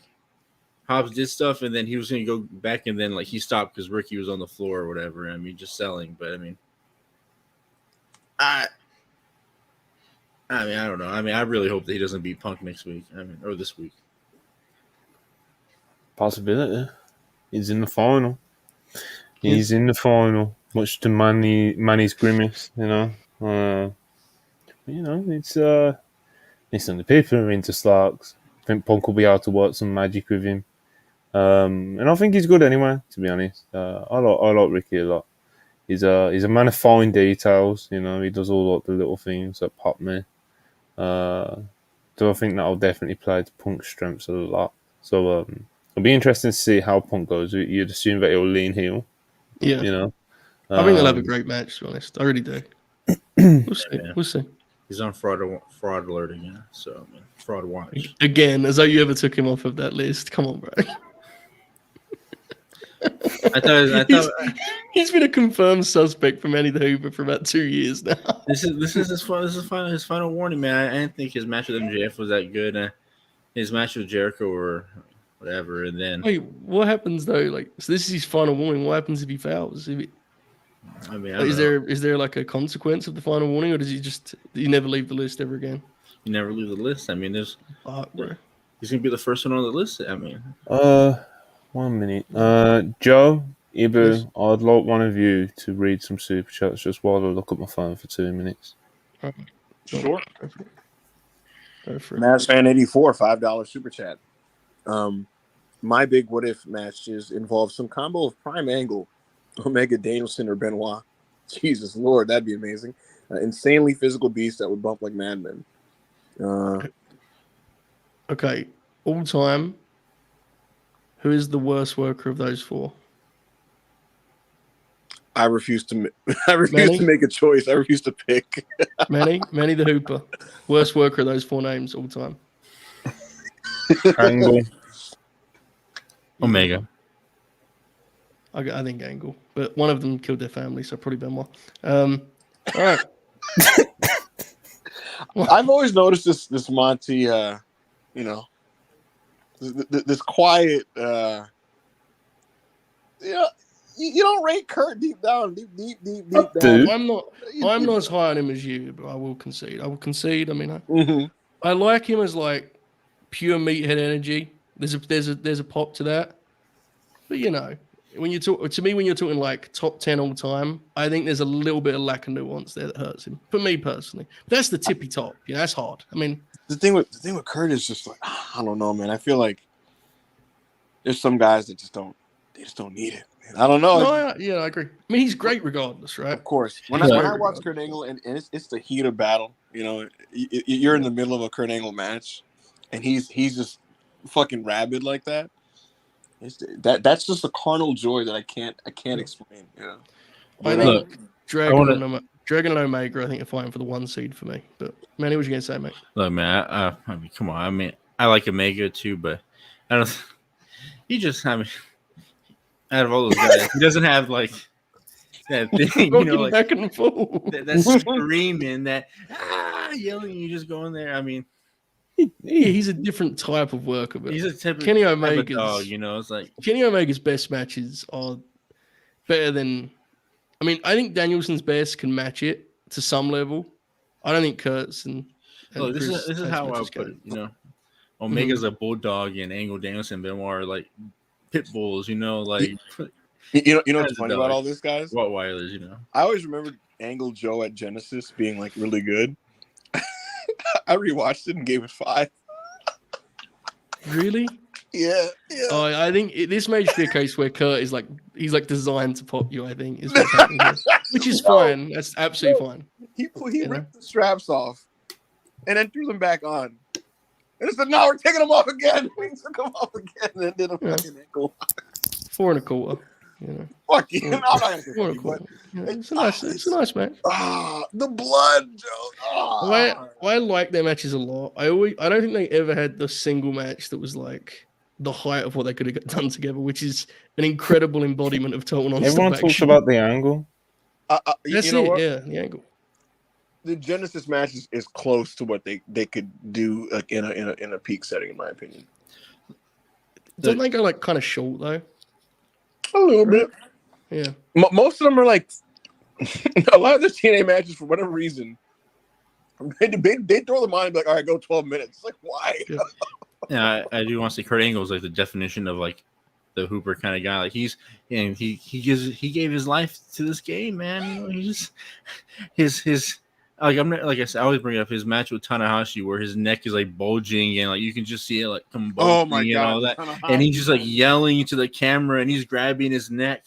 Hobbs did stuff and then he was going to go back and then he stopped because Ricky was on the floor or whatever. I mean, just selling. But I mean, I mean, I don't know. I mean, I really hope that he doesn't beat Punk next week. I mean, or this week. Possibility. He's in the final. He's in the final, much to Manny's grimace. It's listen, the people are into Slarks. I think Punk will be able to work some magic with him. And I think he's good anyway, to be honest. I like Ricky a lot. He's a man of fine details, he does all like the little things that pop me. So I think that'll definitely play to Punk's strengths a lot. So it'll be interesting to see how Punk goes. You'd assume that he'll lean heel. Yeah. I think they'll have a great match, to be honest. I really do. We'll see. Yeah. We'll see. He's on fraud alert again. So, I mean, fraud watch. Again, as though you ever took him off of that list. Come on, bro. I thought he's been a confirmed suspect for Manny the Hooper for about 2 years now. This is his final warning, man. I didn't think his match with MJF was that good. His match with Jericho or whatever, and then Wait, what happens though? Like, so this is his final warning. What happens if he fails? I mean, Is there like a consequence of the final warning, or does he never leave the list ever again? You never leave the list. I mean, he's Bro. gonna be the first one on the list. I mean, 1 minute. Joe, Ibu, I'd like one of you to read some super chats just while I look at my phone for 2 minutes. Sure. Go for it. MassFan84, $5 super chat. My big what if matches involve some combo of Prime Angle, Omega Danielson, or Benoit. Jesus Lord, that'd be amazing. Insanely physical beast that would bump like madmen. Okay, all time. Who is the worst worker of those four? I refuse to make a choice. I refuse to pick. Manny the Hooper. Worst worker of those four names all time. Angle. Omega. I think Angle. But one of them killed their family, so probably Benoit. All right. I've always noticed this Monty, this quiet, you don't rate Kurt deep down. Dude. I'm not as high on him as you, but I will concede. I mean, I like him as like pure meathead energy. There's a pop to that. But when you're talking like top 10 all time, I think there's a little bit of lack of nuance there that hurts him. For me personally, but that's the tippy top. That's hard. I mean, the thing with Kurt is just like, I don't know, man. I feel like there's some guys that just don't need it. Man. I don't know. I agree. I mean, he's great regardless, right? Of course. When I watch Kurt Angle and it's the heat of battle, you're in the middle of a Kurt Angle match, and he's just fucking rabid like that. That's just a carnal joy that I can't explain. Yeah. I think Dragon and Omega, I think, are fighting for the 1 seed for me. But Manny, what you gonna say, mate? Look, man. I mean, come on. I mean, I like Omega too, but I don't. He just, I mean, out of all those guys, he doesn't have like that thing, like back and forth. that screaming, that yelling. You just go in there. I mean. He's a different type of worker, but he's a typical Kenny Omega's dog, it's like Kenny Omega's best matches are better than. I mean, I think Danielson's best can match it to some level. I don't think Kurt's and look, this Chris is how I would put it. Omega's a bulldog, and Angle, Danielson, and Benoit are like pit bulls. Like what's funny about all this, guys? Rottweilers, I always remember Angle Joe at Genesis being like really good. I rewatched it and gave it 5. Really? Yeah. Oh, I think this may be a case where Kurt is like he's like designed to pop you. I think is what's happening here. Which is fine. That's absolutely fine. He ripped the straps off and then threw them back on. And it said, "No, we're taking them off again." We took them off again and did a fucking ankle. 4 1/4. Fuck you! No, I'm not gonna say 4 1/4. It's a nice match. The blood, Joe. I like their matches a lot. I don't think they ever had the single match that was like the height of what they could have done together, which is an incredible embodiment of total nonstop. Everyone talks about the angle. That's it. What? Yeah, the angle. The Genesis match is close to what they could do like in a peak setting, in my opinion. Don't they go like kind of short though? A little bit. Yeah. Most of them are like a lot of the TNA matches for whatever reason They throw them on and be like, all right, go 12 minutes. Like, why? Yeah, I do want to say Kurt Angle is like the definition of like the Hooper kind of guy. Like he gave his life to this game, man. You know, he just his like I'm not, like I said, I always bring up his match with Tanahashi where his neck is like bulging and like you can just see it like come bulging and all that, and he's just like yelling into the camera and he's grabbing his neck.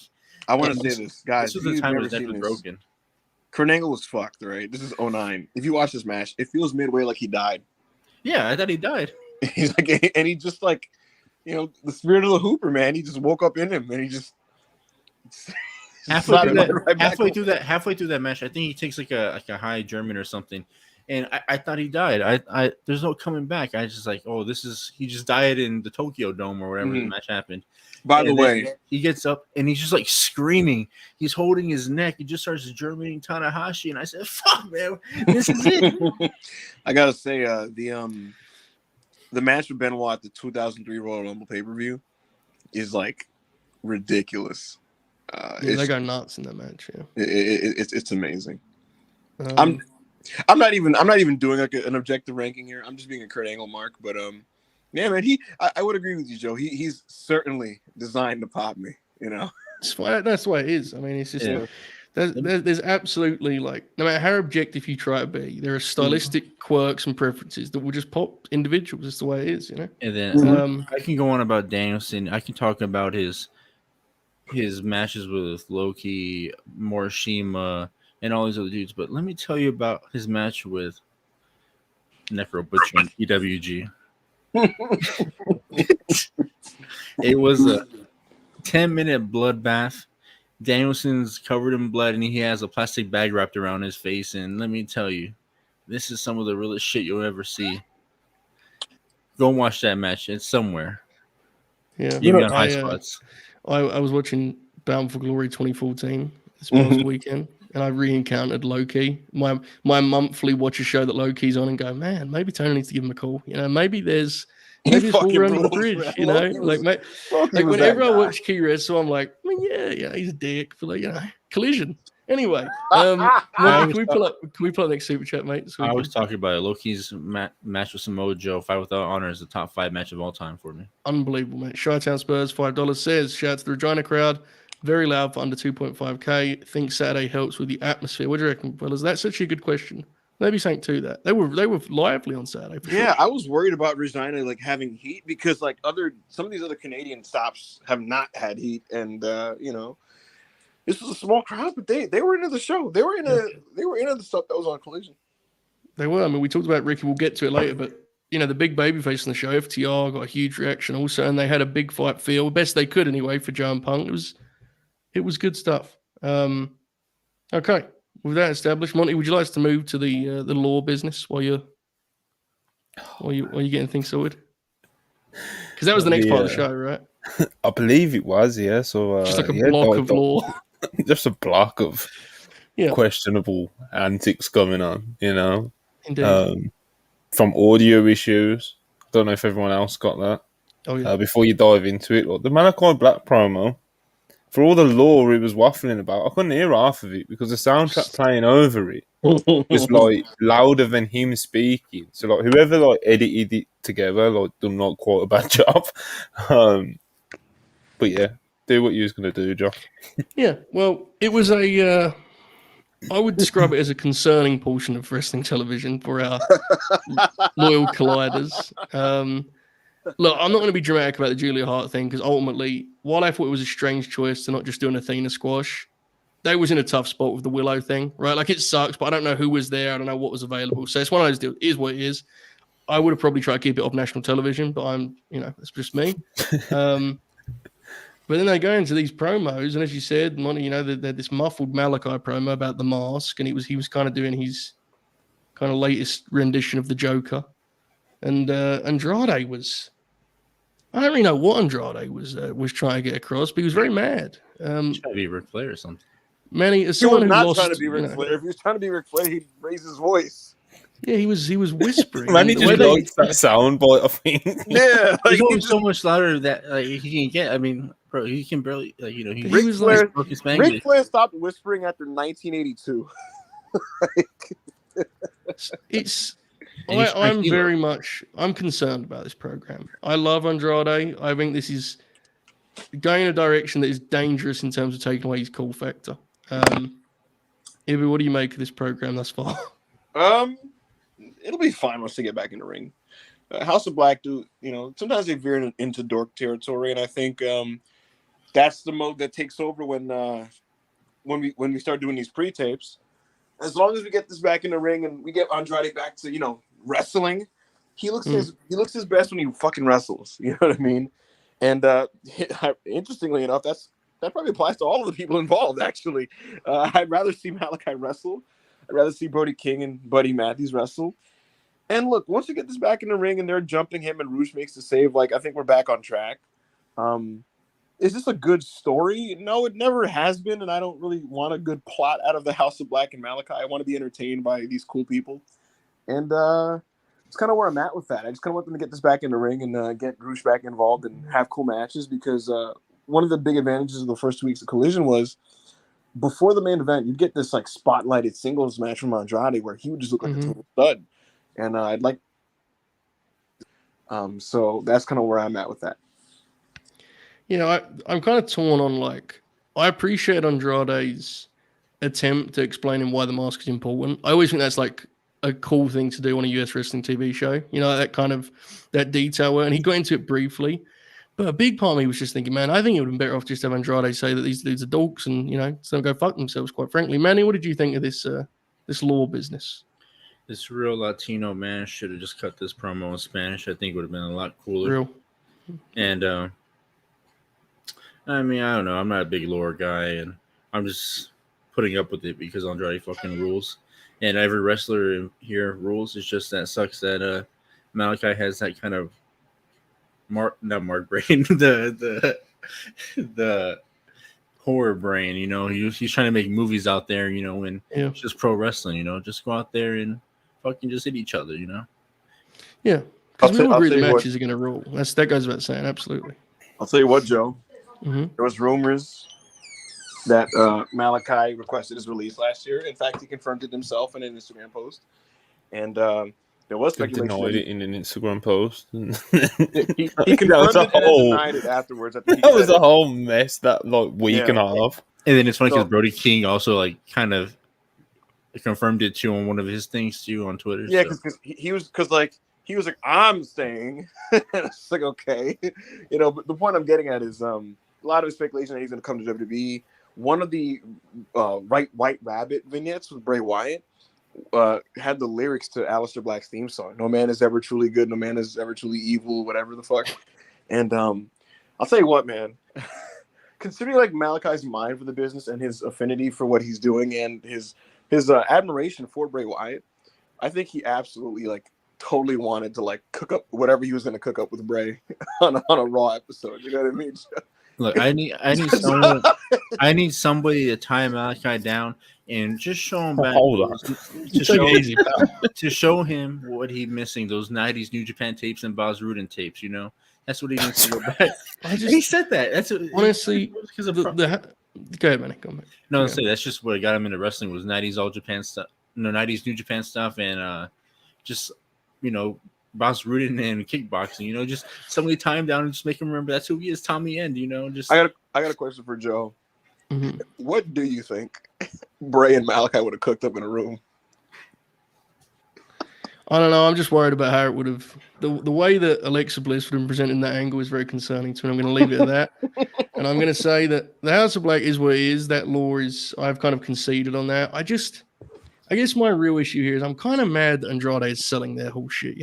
I want to say this, guys. This was the time his neck was broken. Kurt Angle was fucked, right? This is 2009. If you watch this match, it feels midway like he died. Yeah, I thought he died. He's like, and he just like, you know, the spirit of the Hooper, man. He just woke up in him, and he just halfway through that match. I think he takes like a high German or something, and I thought he died. I there's no coming back. I just like, oh, he just died in the Tokyo Dome or wherever the match happened. By the way, he gets up and he's just like screaming. He's holding his neck. He just starts Germaning Tanahashi, and I said, "Fuck, man, this is it." I gotta say, the match with Benoit at the 2003 Royal Rumble pay-per-view is like ridiculous. They go nuts in that match. Yeah, it's amazing. I'm not even doing like an objective ranking here. I'm just being a Kurt Angle mark, but yeah, man, I would agree with you, Joe. He's certainly designed to pop me. You know, that's why it is. I mean, it's just. Yeah. There's absolutely, like, no matter how objective you try to be, there are stylistic quirks and preferences that will just pop individuals. That's the way it is, you know. And then I can go on about Danielson. I can talk about his matches with Loki, Morishima, and all these other dudes. But let me tell you about his match with Necro Butcher and PWG. It was a 10-minute bloodbath. Danielson's covered in blood, and he has a plastic bag wrapped around his face. And let me tell you, this is some of the realest shit you'll ever see. Go and watch that match. It's somewhere. Yeah, even on high spots. I was watching Bound for Glory 2014 this past weekend, and I re-encountered Loki. My monthly watch a show that Loki's on, and go, man, maybe Tony needs to give him a call. You know, maybe there's. Maybe it's all around the bridge, you know. Like whenever I watch Key Wrestle, I'm like, I mean, yeah, he's a dick for Collision. Anyway, can we pull up the next super chat, mate? I was talking about it. Loki's match with Samoa Joe, Fight Without Honor, is the top 5 match of all time for me. Unbelievable, mate. Chi-Town Spurs, $5 says, shout out to the Regina crowd. Very loud for under 2.5K. Think Saturday helps with the atmosphere. What do you reckon, fellas? That's actually a good question. Maybe something to that. They were lively on Saturday. Yeah, sure. I was worried about Regina like having heat because like some of these other Canadian stops have not had heat, and you know, this was a small crowd, but they were into the show. They were into the stuff that was on Collision. They were. I mean, we talked about Ricky. We'll get to it later, but you know, the big babyface on the show, FTR, got a huge reaction also, and they had a big fight feel, best they could anyway for Joe and Punk. It was good stuff. Okay. With that established, Monty, would you like us to move to the law business while you're getting things sorted? Because that was the next part of the show, right? I believe it was, yeah. So just like a block of law, just a block of questionable antics going on, you know. Indeed. From audio issues. Don't know if everyone else got that. Oh yeah. Before you dive into it, the Malachi Black promo. For all the lore he was waffling about, I couldn't hear half of it because the soundtrack playing over it was like louder than him speaking. So like whoever like edited it together like done not quite a bad job. But yeah, do what you was gonna do, Josh. Yeah, well, it was I would describe it as a concerning portion of wrestling television for our loyal colliders. Look, I'm not going to be dramatic about the Julia Hart thing because ultimately, while I thought it was a strange choice to not just do an Athena squash, they was in a tough spot with the Willow thing, right? Like, it sucks, but I don't know who was there. I don't know what was available. So it's one of those deals. It is what it is. I would have probably tried to keep it off national television, but that's just me. But then they go into these promos, and as you said, Monty, they had this muffled Malachi promo about the mask, and he was kind of doing his kind of latest rendition of the Joker. And Andrade was... I don't really know what Andrade was trying to get across, but he was very mad. Trying to be Ric Flair or something. Manny, as someone who not lost, trying to be Ric Flair. If he was trying to be Ric Flair, he'd raise his voice. Yeah, he was whispering. Manny just likes that sound bite, I think. Yeah, like, he's so much louder that he can get. I mean, bro, he can barely Ric Flair stopped whispering after 1982. It's And he's I'm concerned about this program. I love Andrade. I think this is going in a direction that is dangerous in terms of taking away his cool factor. Ibu, what do you make of this program thus far? It'll be fine once they get back in the ring. House of Black sometimes they veer into dork territory, and I think that's the mode that takes over when we start doing these pre-tapes. As long as we get this back in the ring and we get Andrade back to wrestling, he looks his best when he fucking wrestles. You know what I mean? And interestingly enough, that probably applies to all of the people involved. Actually, I'd rather see Malachi wrestle. I'd rather see Brody King and Buddy Matthews wrestle. And look, once we get this back in the ring and they're jumping him and Roosh makes the save, I think we're back on track. Is this a good story? No, it never has been, and I don't really want a good plot out of the House of Black and Malachi. I want to be entertained by these cool people. And it's kind of where I'm at with that. I just kind of want them to get this back in the ring and get Roosh back involved and have cool matches, because one of the big advantages of the first 2 weeks of Collision was before the main event, you'd get this spotlighted singles match from Andrade where he would just look like a total stud. And I'd like so that's kind of where I'm at with that. I'm kind of torn on I appreciate Andrade's attempt to explaining why the mask is important. I always think that's a cool thing to do on a US wrestling TV show. That detail and he got into it briefly. But a big part of me was just thinking, man, I think it would have been better off just have Andrade say that these dudes are dorks and, so go fuck themselves, quite frankly. Manny, what did you think of this law business? This real Latino man should have just cut this promo in Spanish. I think it would have been a lot cooler. Real. And, I mean, I don't know. I'm not a big lore guy, and I'm just putting up with it because Andrade fucking rules. And every wrestler in here rules. It's just that sucks that Malachi has that kind of not Mark brain, the horror brain, he's trying to make movies out there, and it's just pro wrestling, just go out there and fucking just hit each other, Yeah, because we all agree the matches are going to rule. That goes without saying, absolutely. I'll tell you what, Joe. Mm-hmm. There was rumors that Malachi requested his release last year. In fact, he confirmed it himself in an Instagram post. And there was speculation. Denied it in an Instagram post. he confirmed it and denied it afterwards. That was a whole mess that week and a half. And then it's funny because Brody King also kind of confirmed it too on one of his things too on Twitter. Yeah, because he was like, I'm staying. It's like, okay, But the point I'm getting at is a lot of speculation that he's going to come to WWE. One of the White Rabbit vignettes with Bray Wyatt had the lyrics to Aleister Black's theme song. No man is ever truly good. No man is ever truly evil. Whatever the fuck. And I'll tell you what, man. Considering Malachi's mind for the business and his affinity for what he's doing and his admiration for Bray Wyatt, I think he absolutely totally wanted to cook up whatever he was going to cook up with Bray on a Raw episode. You know what I mean? Look, I need somebody to tie Malachi down and just show him back. To show him what he's missing, those 90s New Japan tapes and Bas Rutten tapes, That's what he needs to go back. He said that. That's honestly because of go ahead, man. Go back. No, I'll say that's just what got him into wrestling was 90s All Japan stuff, 90s New Japan stuff, and just Bas Rutten and kickboxing. Just somebody tie him down and just make him remember that's who he is, Tommy End. Just I got a question for Joe. Mm-hmm. What do you think Bray and Malachi would have cooked up in a room? I don't know. I'm just worried about how it would have. The way that Alexa Bliss would have presented that angle is very concerning to me. I'm going to leave it at that. And I'm going to say that the House of Black is what it is. That law is, I've kind of conceded on that. I guess my real issue here is I'm kind of mad that Andrade is selling their whole shit,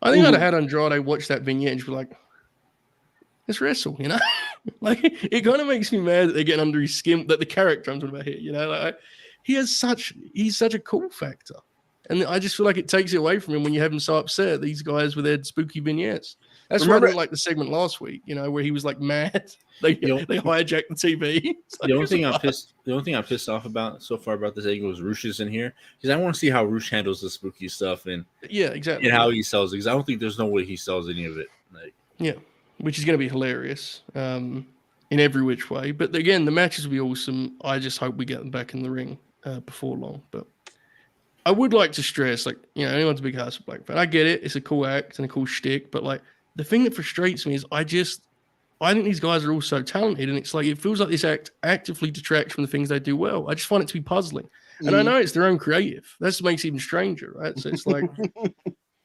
I think I'd have had Andrade watch that vignette and just be like, let's wrestle, it kind of makes me mad that they're getting under his skin, that the character I'm talking about here, he's such a cool factor. And I just feel like it takes it away from him when you have him so upset, these guys with their spooky vignettes. That's why I didn't like the segment last week, where he was mad. They hijacked the TV. The only thing I'm pissed off about so far about this angle is Roosh is in here because I want to see how Roosh handles the spooky stuff and exactly and how he sells it because I don't think there's no way he sells any of it. Which is going to be hilarious in every which way. But again, the matches will be awesome. I just hope we get them back in the ring before long. But I would like to stress, like, anyone's a big House of Black fan. I get it. It's a cool act and a cool shtick. But, like, the thing that frustrates me is I think these guys are all so talented. And it's like, it feels like this act actively detracts from the things they do well. I just find it to be puzzling. And I know it's their own creative. That's what makes it even stranger, right? So it's like,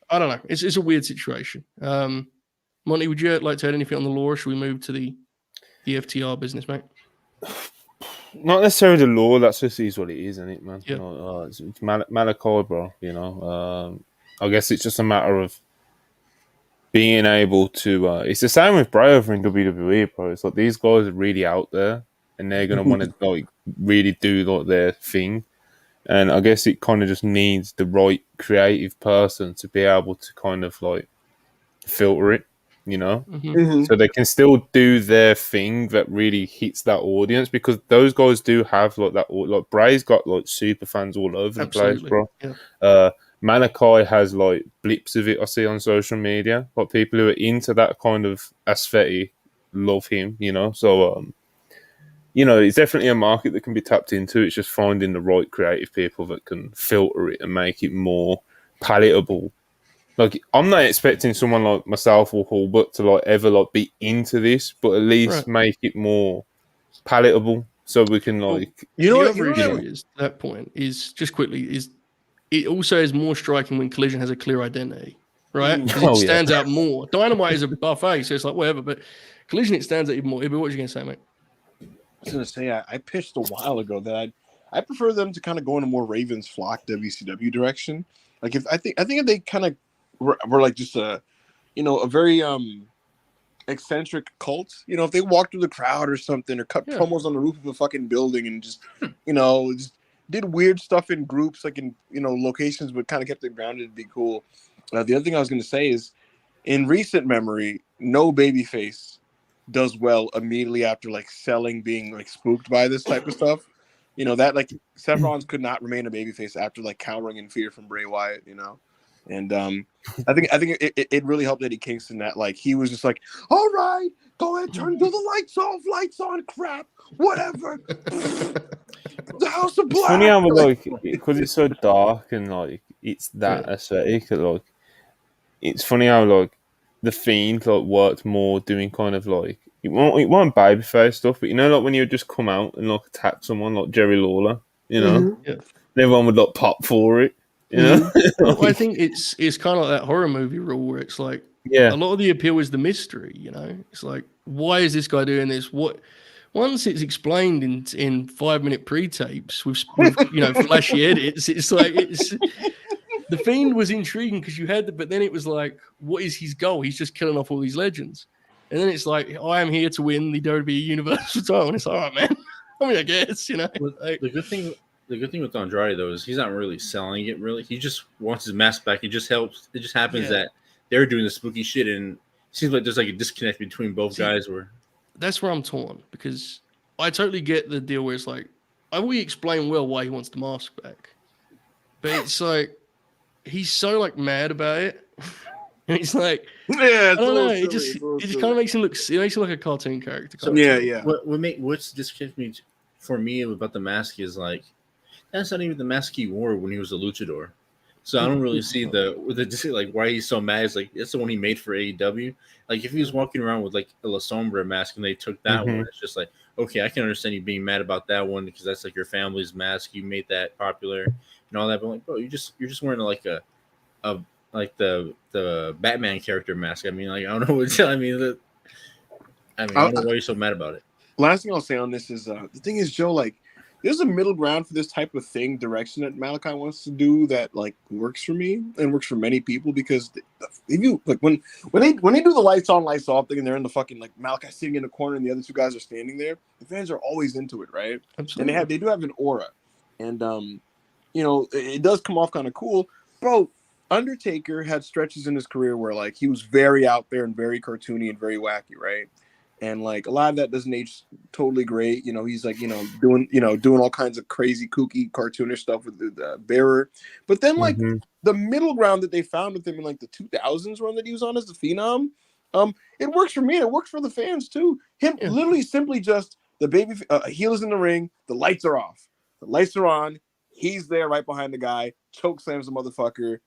I don't know. It's a weird situation. Monty, would you like to add anything on the law? Or should we move to the FTR business, mate? Not necessarily the law. That's just is what it is, isn't it, man? Yeah. It's Malachi, bro. I guess it's just a matter of being able to. It's the same with Bray over in WWE, bro. It's like these guys are really out there, and they're gonna want to like really do like their thing. And I guess it kind of just needs the right creative person to be able to kind of like filter it, so they can still do their thing that really hits that audience, because those guys do have like that. Like Bray's got like super fans all over the place, bro. Yeah. Malachi has like blips of it I see on social media. Like people who are into that kind of aesthetic love him, So it's definitely a market that can be tapped into. It's just finding the right creative people that can filter it and make it more palatable. Like, I'm not expecting someone like myself or Hulbert to like ever like be into this, but at least make it more palatable so we can like. That point is just quickly is it also is more striking when Collision has a clear identity, right? Because it stands out more. Dynamite is a buffet, so it's like whatever, but Collision, it stands out even more. Ibby, what are you going to say, mate? I was going to say, I pitched a while ago that I prefer them to kind of go in a more Ravens flock WCW direction. Like I think if they kind of were like just a very eccentric cult. If they walked through the crowd or something, or cut promos on the roof of a fucking building and just just did weird stuff in groups, like in locations, but kind of kept it grounded, it'd be cool. The other thing I was going to say is, in recent memory, no babyface does well immediately after like selling, being like spooked by this type of stuff. That like Seth Rollins could not remain a babyface after like cowering in fear from Bray Wyatt. And I think it really helped Eddie Kingston that like he was just like, all right, go ahead, do the lights off, lights on, crap, whatever. The House of Black. It's funny how like because it's so dark and like it's that aesthetic. Like it's funny how like the Fiend like worked more doing kind of like it wasn't babyface stuff, but like when you would just come out and like attack someone like Jerry Lawler, and everyone would like pop for it. Well, I think it's kind of like that horror movie rule where it's like a lot of the appeal is the mystery. It's like, why is this guy doing this? What? Once it's explained in 5-minute pre-tapes with flashy edits, it's like the Fiend was intriguing because you had but then it was like, what is his goal? He's just killing off all these legends, and then it's like, I am here to win the WWE Universal title, and it's all right, man. I mean, I guess like, The good thing with Andrade though is he's not really selling it. Really, he just wants his mask back. It just helps. It just happens that they're doing the spooky shit, and it seems like there's like a disconnect between both guys. That's where I'm torn, because I totally get the deal where it's like, I will explain well why he wants the mask back, but it's like he's so like mad about it, and it's like, I don't know. It just kind of makes him look. It makes him like a cartoon character. So, what's disconnect for me about the mask is like, that's not even the mask he wore when he was a luchador. So I don't really see like why he's so mad. It's like that's the one he made for AEW. Like if he was walking around with like a La Sombra mask and they took that one, it's just like, okay, I can understand you being mad about that one because that's like your family's mask. You made that popular and all that. But like, bro, you're just wearing like a like the Batman character mask. I mean, like I don't know what to tell. I don't know why you're so mad about it. Last thing I'll say on this is the thing is, Joe, like, there's a middle ground for this type of thing, direction that Malachi wants to do that like works for me and works for many people, because if you like when they do the lights on, lights off thing and they're in the fucking like Malachi sitting in the corner and the other two guys are standing there, the fans are always into it, right? Absolutely. And they do have an aura, and it does come off kind of cool, bro. Undertaker had stretches in his career where like he was very out there and very cartoony and very wacky, right? And like a lot of that doesn't age totally great. He's like, doing all kinds of crazy, kooky, cartoonish stuff with the Bearer. But then like the middle ground that they found with him in like the 2000s run that he was on as the Phenom, it works for me. And it works for the fans too. Him literally simply just the baby heel is in the ring. The lights are off. The lights are on. He's there right behind the guy, choke slams the motherfucker,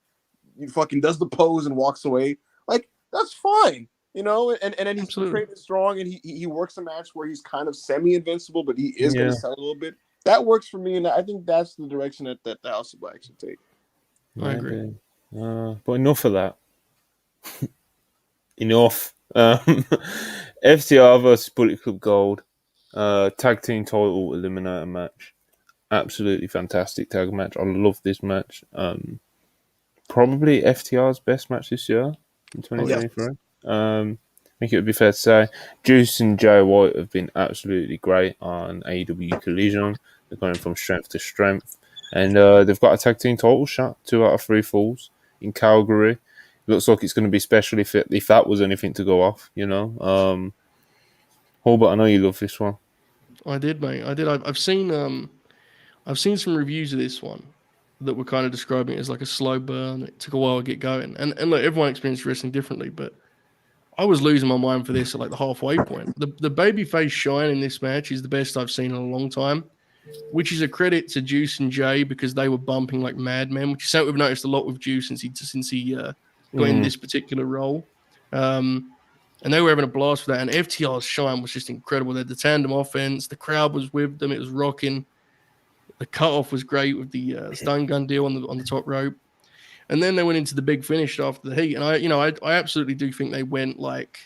he fucking does the pose and walks away. Like, that's fine, and then he's Absolutely. pretty strong, and he works a match where he's kind of semi-invincible, but he is going Yeah. to sell a little bit. That works for me, and I think that's the direction that the House of Black should take. I agree. Maybe. But enough of that. Enough. FTR versus Bullet Club Gold. Tag team title eliminator match. Absolutely fantastic tag match. I love this match. Probably FTR's best match this year in 2023. I think it would be fair to say. Juice and Jay White have been absolutely great on AEW Collision. They're going from strength to strength. And they've got a tag team title shot, 2 out of 3 falls in Calgary. Looks like it's going to be special if that was anything to go off, Hulbert, I know you love this one. I did, mate. I did. I've seen some reviews of this one that were kind of describing it as like a slow burn. It took a while to get going, and look, everyone experienced wrestling differently, but I was losing my mind for this at like the halfway point. The babyface shine in this match is the best I've seen in a long time, which is a credit to Juice and Jay because they were bumping like madmen, which is something we've noticed a lot with Juice since he got in this particular role. And they were having a blast for that. And FTR's shine was just incredible. They had the tandem offense. The crowd was with them. It was rocking. The cutoff was great with the stun gun deal on the top rope. And then they went into the big finish after the heat. And I absolutely do think they went like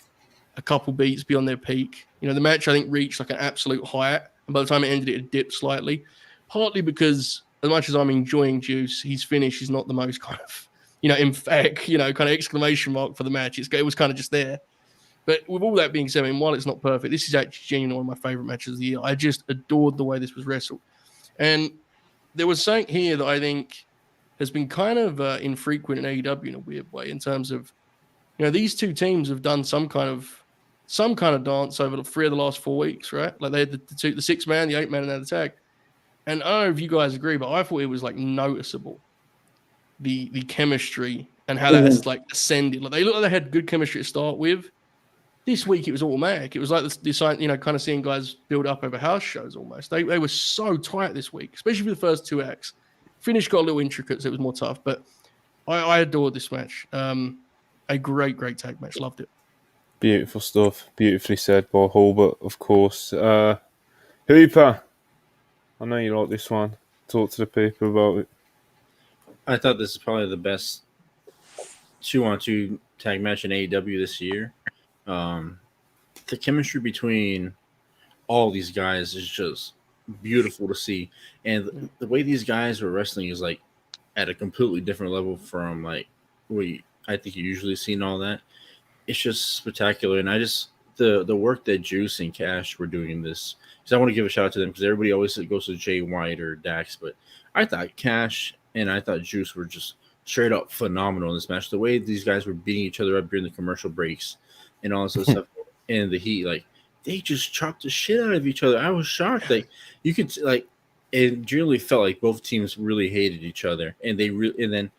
a couple beats beyond their peak. The match I think reached like an absolute height. And by the time it ended, it dipped slightly. Partly because as much as I'm enjoying Juice, his finish is not the most kind of, emphatic, kind of exclamation mark for the match. It was kind of just there. But with all that being said, while it's not perfect, this is actually genuinely one of my favorite matches of the year. I just adored the way this was wrestled. And there was something here that I think has been kind of infrequent in AEW in a weird way in terms of, these two teams have done some kind of dance over the 3 of the last 4 weeks, right? Like they had the 6-man, the 8-man, and the tag. And I don't know if you guys agree, but I thought it was like noticeable, the chemistry and how that has like ascended. Like they looked like they had good chemistry to start with. This week it was automatic. It was like this, kind of seeing guys build up over house shows almost. They were so tight this week, especially for the first 2 acts. Finish got a little intricate, so it was more tough. But I adored this match. A great tag match. Loved it. Beautiful stuff. Beautifully said by Hulbert, of course. Hooper, I know you like this one. Talk to the people about it. I thought this is probably the best 2-on-2 tag match in AEW this year. The chemistry between all these guys is just beautiful to see, and the way these guys were wrestling is like at a completely different level from like I think you usually see and all that. It's just spectacular, and the work that Juice and Cash were doing in this, because I want to give a shout out to them because everybody always goes to Jay White or Dax, but I thought Cash and I thought Juice were just straight up phenomenal in this match. The way these guys were beating each other up during the commercial breaks and all this other stuff in the heat, like they just chopped the shit out of each other. I was shocked. Like you could like, it generally felt like both teams really hated each other, and then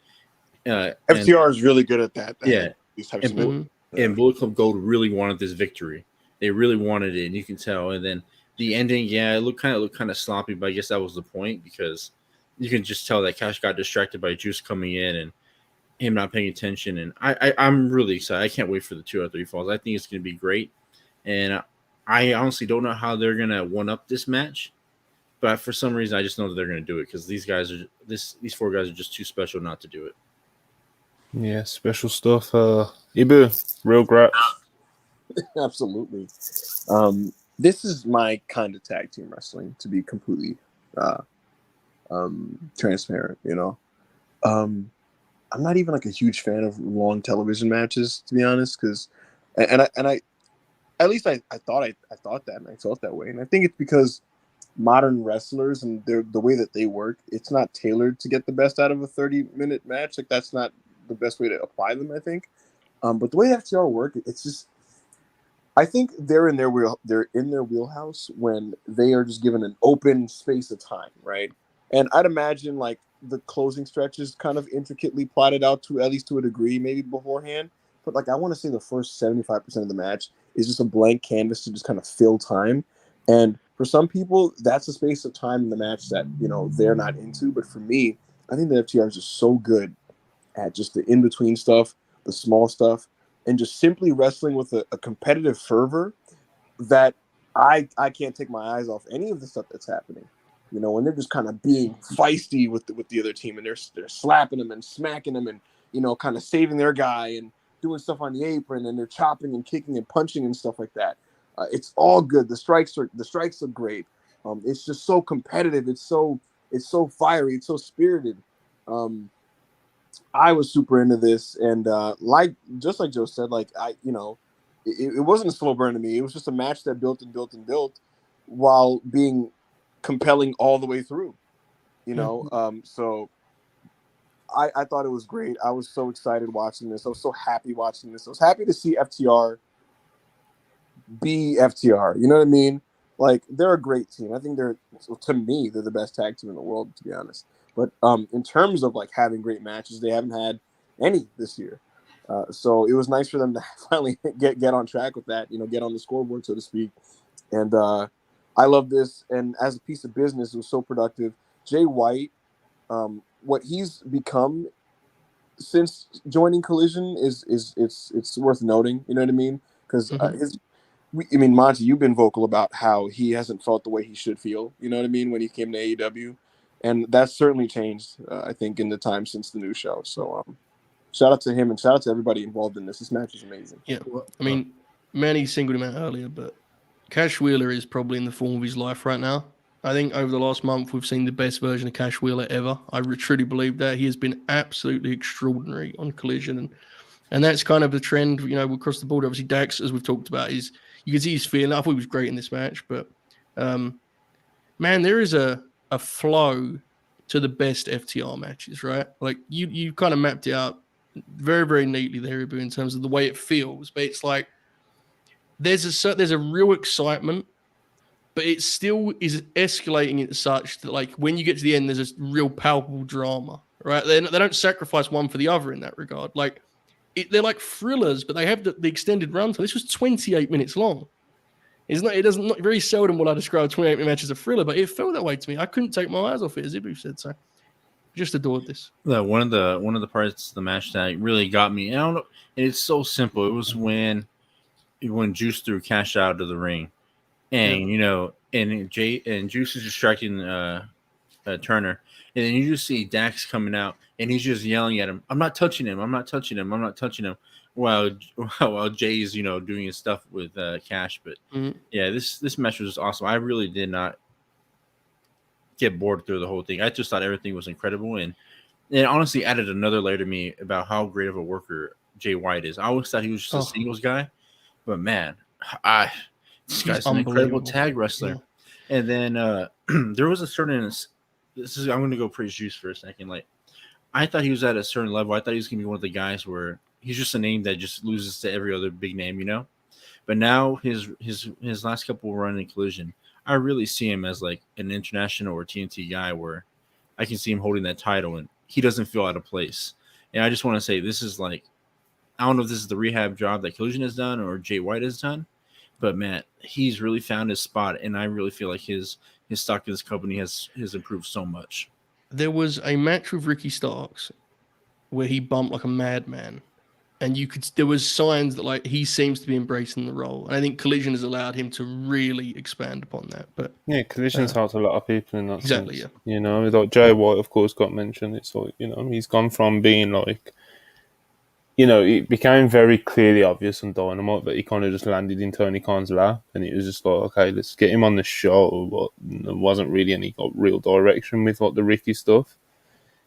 FTR is really good at that. Yeah, these types of and Bullet Club Gold really wanted this victory. They really wanted it, and you can tell. And then the ending, it looked kind of sloppy, but I guess that was the point because you can just tell that Cash got distracted by Juice coming in and him not paying attention. And I'm really excited. I can't wait for the 2 out of 3 falls. I think it's going to be great. And I honestly don't know how they're going to one up this match, but for some reason I just know that they're going to do it because these 4 guys are just too special not to do it. Yeah, special stuff. Ibu, real graps. Absolutely. This is my kind of tag team wrestling, to be completely transparent. I'm not even like a huge fan of long television matches, to be honest, because I at least I thought that, and I felt that way, and I think it's because modern wrestlers and the way that they work, it's not tailored to get the best out of a 30-minute match. Like that's not the best way to apply them, I think. But the way FTR work, it's just, I think they're in their wheelhouse when they are just given an open space of time, right? And I'd imagine like the closing stretch is kind of intricately plotted out to at least to a degree, maybe beforehand. But like I want to say the first 75% of the match is just a blank canvas to just kind of fill time. And For some people, that's a space of time in the match that, they're not into. But for me, I think the FTR is just so good at just the in-between stuff, the small stuff, and just simply wrestling with a competitive fervor that I can't take my eyes off any of the stuff that's happening. When they're just kind of being feisty with the other team, and they're slapping them and smacking them, and kind of saving their guy and doing stuff on the apron, and they're chopping and kicking and punching and stuff like that. It's all good. The strikes are great. It's just so competitive. It's so fiery. It's so spirited. I was super into this, and just like Joe said, it wasn't a slow burn to me. It was just a match that built and built and built while being compelling all the way through. So I thought it was great. I was so excited watching this. I was so happy watching this. I was happy to see FTR be FTR. You know what I mean? Like, they're a great team. I think to me, they're the best tag team in the world, to be honest. But in terms of like having great matches, they haven't had any this year. So it was nice for them to finally get on track with that, get on the scoreboard, so to speak. And I love this. And as a piece of business, it was so productive. Jay White, what he's become since joining Collision it's worth noting. You know what I mean? Because Monty, you've been vocal about how he hasn't felt the way he should feel. You know what I mean? When he came to AEW, and that's certainly changed. I think in the time since the new show. So shout out to him and shout out to everybody involved in this. This match is amazing. Yeah, I mean, Manny singled him out earlier, but Cash Wheeler is probably in the form of his life right now. I think over the last month, we've seen the best version of Cash Wheeler ever. I truly believe that. He has been absolutely extraordinary on Collision. And that's kind of the trend, across the board. Obviously, Dax, as we've talked about, you can see his feeling. I thought he was great in this match. But, man, there is a flow to the best FTR matches, right? Like, you kind of mapped it out very, very neatly there, Ibu, in terms of the way it feels. But it's like there's a real excitement, but it still is escalating into such that, like, when you get to the end, there's this real palpable drama, right? They don't sacrifice one for the other in that regard. Like, they're like thrillers, but they have the extended runtime. This was 28 minutes long. Not very seldom will I describe 28-minute match as a thriller, but it felt that way to me. I couldn't take my eyes off it, as Ibu said. So, just adored this. One of the parts of the match that really got me, and I don't know, and it's so simple. It was when Juice threw Cash out of the ring, and and Juice is distracting Turner, and then you just see Dax coming out, and he's just yelling at him, "I'm not touching him! I'm not touching him! I'm not touching him!" While Jay's doing his stuff with Cash. But yeah, this match was awesome. I really did not get bored through the whole thing. I just thought everything was incredible, and it honestly added another layer to me about how great of a worker Jay White is. I always thought he was just a singles guy, but man, this guy's an incredible tag wrestler. Yeah. And then there was a certain. I'm going to go praise Juice for a second. Like, I thought he was at a certain level. I thought he was going to be one of the guys where he's just a name that just loses to every other big name, But now his last couple run in Collision, I really see him as like an international or TNT guy where I can see him holding that title and he doesn't feel out of place. And I just want to say this is like, I don't know if this is the rehab job that Collision has done or Jay White has done, but man, he's really found his spot, and I really feel like his stock in this company has improved so much. There was a match with Ricky Starks where he bumped like a madman, and there was signs that like he seems to be embracing the role, and I think Collision has allowed him to really expand upon that. But yeah, Collision's helped a lot of people in that exactly, sense. Yeah. Like Jay White, of course, got mentioned. It's like he's gone from being like. It became very clearly obvious on Dynamite that he kind of just landed in Tony Khan's lap, and it was just like, okay, let's get him on the show, but there wasn't really any real direction with like the Ricky stuff.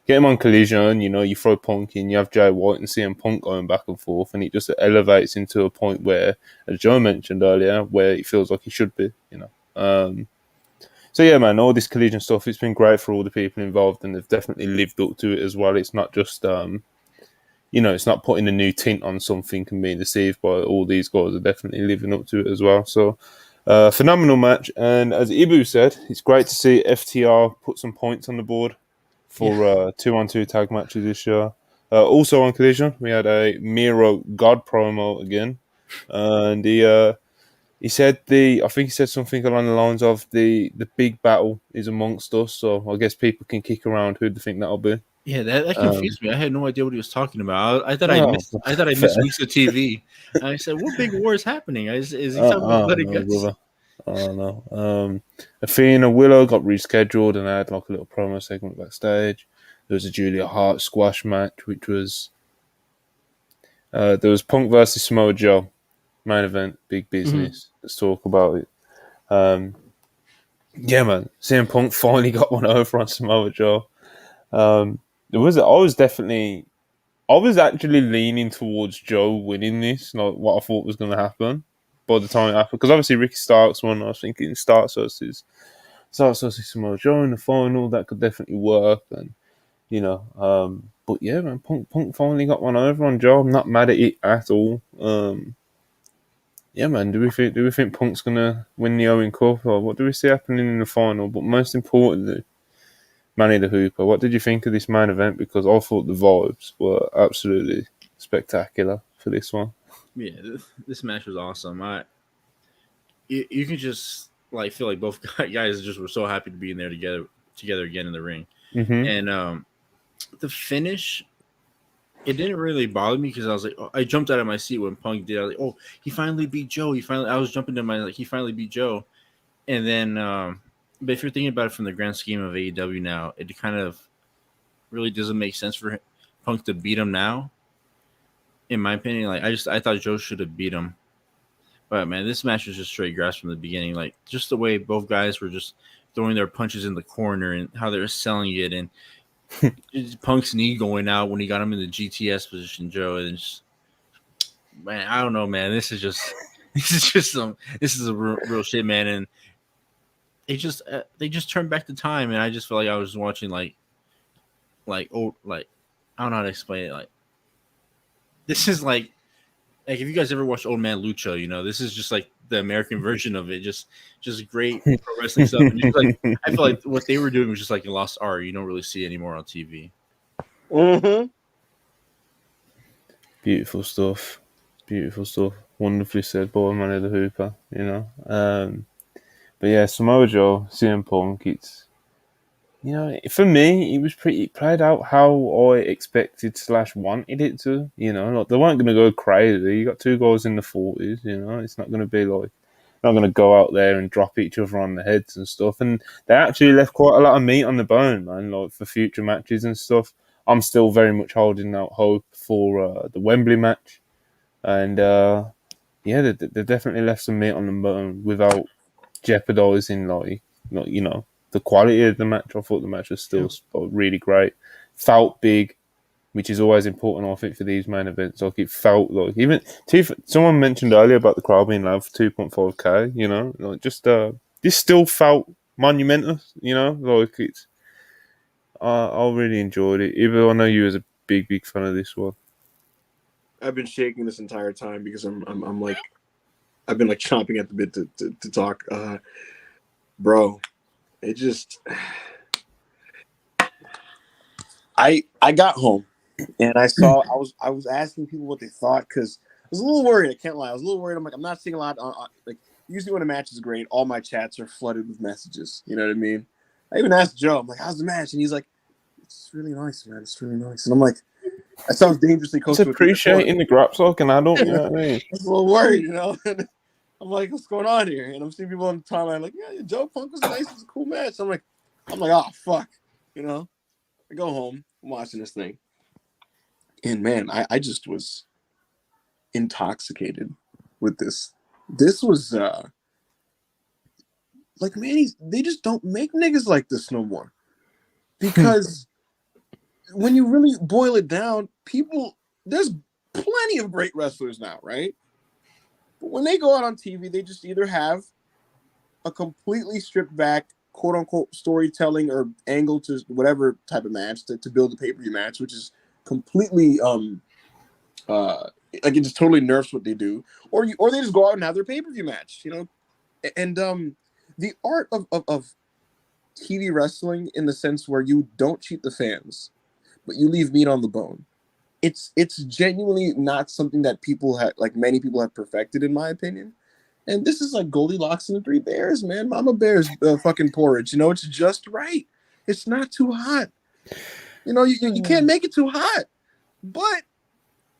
Get him on Collision, you throw Punk in, you have Jay White and CM Punk going back and forth, and it just elevates into a point where, as Joe mentioned earlier, where it feels like he should be, So yeah, man, all this Collision stuff, it's been great for all the people involved, and they've definitely lived up to it as well. It's not just... it's not putting a new tint on something and being deceived by all these guys are definitely living up to it as well. So, phenomenal match. And as Ibu said, it's great to see FTR put some points on the board for 2-on-2 tag matches this year. Also on Collision, we had a Miro God promo again. And He said I think he said something along the lines of the big battle is amongst us. So I guess people can kick around who they think that'll be. Yeah, that confused me. I had no idea what he was talking about. I thought Oh, I thought I fair. missed weeks of TV. I said, "What big war is happening? Is he I talking about don't bloody know, guts?" brother. I don't know. Athena Willow got rescheduled and had like a little promo segment backstage. There was a Julia Hart squash match, which was there was Punk versus Samoa Joe main event, big business. Let's talk about it. Yeah, man. CM Punk finally got one over on Samoa Joe. There was I was actually leaning towards Joe winning this, like what I thought was going to happen by the time it happened. Because obviously Ricky Starks won. I was thinking Starks versus Samoa Joe in the final. That could definitely work. And, but yeah, man, Punk finally got one over on Joe. I'm not mad at it at all. Yeah, man, do we think Punk's going to win the Owen Cup? Or what do we see happening in the final? But most importantly, Manny the Hooper, what did you think of this main event? Because I thought the vibes were absolutely spectacular for this one. Yeah, this match was awesome. You can just like feel like both guys just were so happy to be in there together again in the ring. Mm-hmm. And the finish, it didn't really bother me because I was like, I jumped out of my seat when Punk did. I was like, oh, he finally beat Joe. I was jumping to my like, he finally beat Joe. And then, but if you're thinking about it from the grand scheme of AEW now, it kind of really doesn't make sense for Punk to beat him now. In my opinion, like I thought Joe should have beat him. But man, this match was just straight grass from the beginning. Like just the way both guys were just throwing their punches in the corner and how they were selling it, and Punk's knee going out when he got him in the GTS position, Joe. And just, man, I don't know, man. This is a real shit, man. And they just turned back the time, and I just felt like I was watching like old, like I don't know how to explain it. Like this is like if you guys ever watched Old Man Lucha, this is just like the American version of it. Just great pro wrestling stuff. And just like I feel like what they were doing was just like a lost art. You don't really see anymore on TV. Mm-hmm. Beautiful stuff. Wonderfully said by Manny the Hooper, But yeah, Samoa Joe, CM Punk, it's, for me, it played out how I expected / wanted it to, like they weren't going to go crazy. You got two guys in the 40s, it's not going to be like, not going to go out there and drop each other on the heads and stuff. And they actually left quite a lot of meat on the bone, man, like for future matches and stuff. I'm still very much holding out hope for the Wembley match. And yeah, they definitely left some meat on the bone without jeopardizing the quality of the match. I thought the match was still really great. Felt big, which is always important, I think, for these main events. Like it felt like someone mentioned earlier about the crowd being loud for 2.5k. Like just this still felt monumental. Like it's. I really enjoyed it, even though I know you was a big fan of this one. I've been shaking this entire time because I'm like, I've been like chomping at the bit to talk. Bro, it just, I got home and I saw, I was asking people what they thought because I was a little worried. I can't lie. I was a little worried. I'm like, I'm not seeing a lot like usually when a match is great, all my chats are flooded with messages. You know what I mean? I even asked Joe, I'm like, how's the match? And he's like, it's really nice, man. It's really nice. And I'm like, that sounds dangerously close to appreciating the graps like an adult, you know what I mean? I was a little worried, And I'm like, what's going on here? And I'm seeing people on the timeline like, yeah, Joe Punk was nice. It was a cool match. I'm like, oh fuck, I go home, I'm watching this thing, and man, I just was intoxicated with this. This was like, man, they just don't make niggas like this no more, because when you really boil it down, there's plenty of great wrestlers now, right? But when they go out on TV, they just either have a completely stripped back, quote unquote, storytelling or angle to whatever type of match to build a pay-per-view match, which is completely like it just totally nerfs what they do. Or they just go out and have their pay-per-view match, And the art of TV wrestling, in the sense where you don't cheat the fans, but you leave meat on the bone. It's genuinely not something that many people have perfected, in my opinion. And this is like Goldilocks and the Three Bears, man. Mama Bear's fucking porridge. You know, it's just right. It's not too hot. You know, you can't make it too hot. But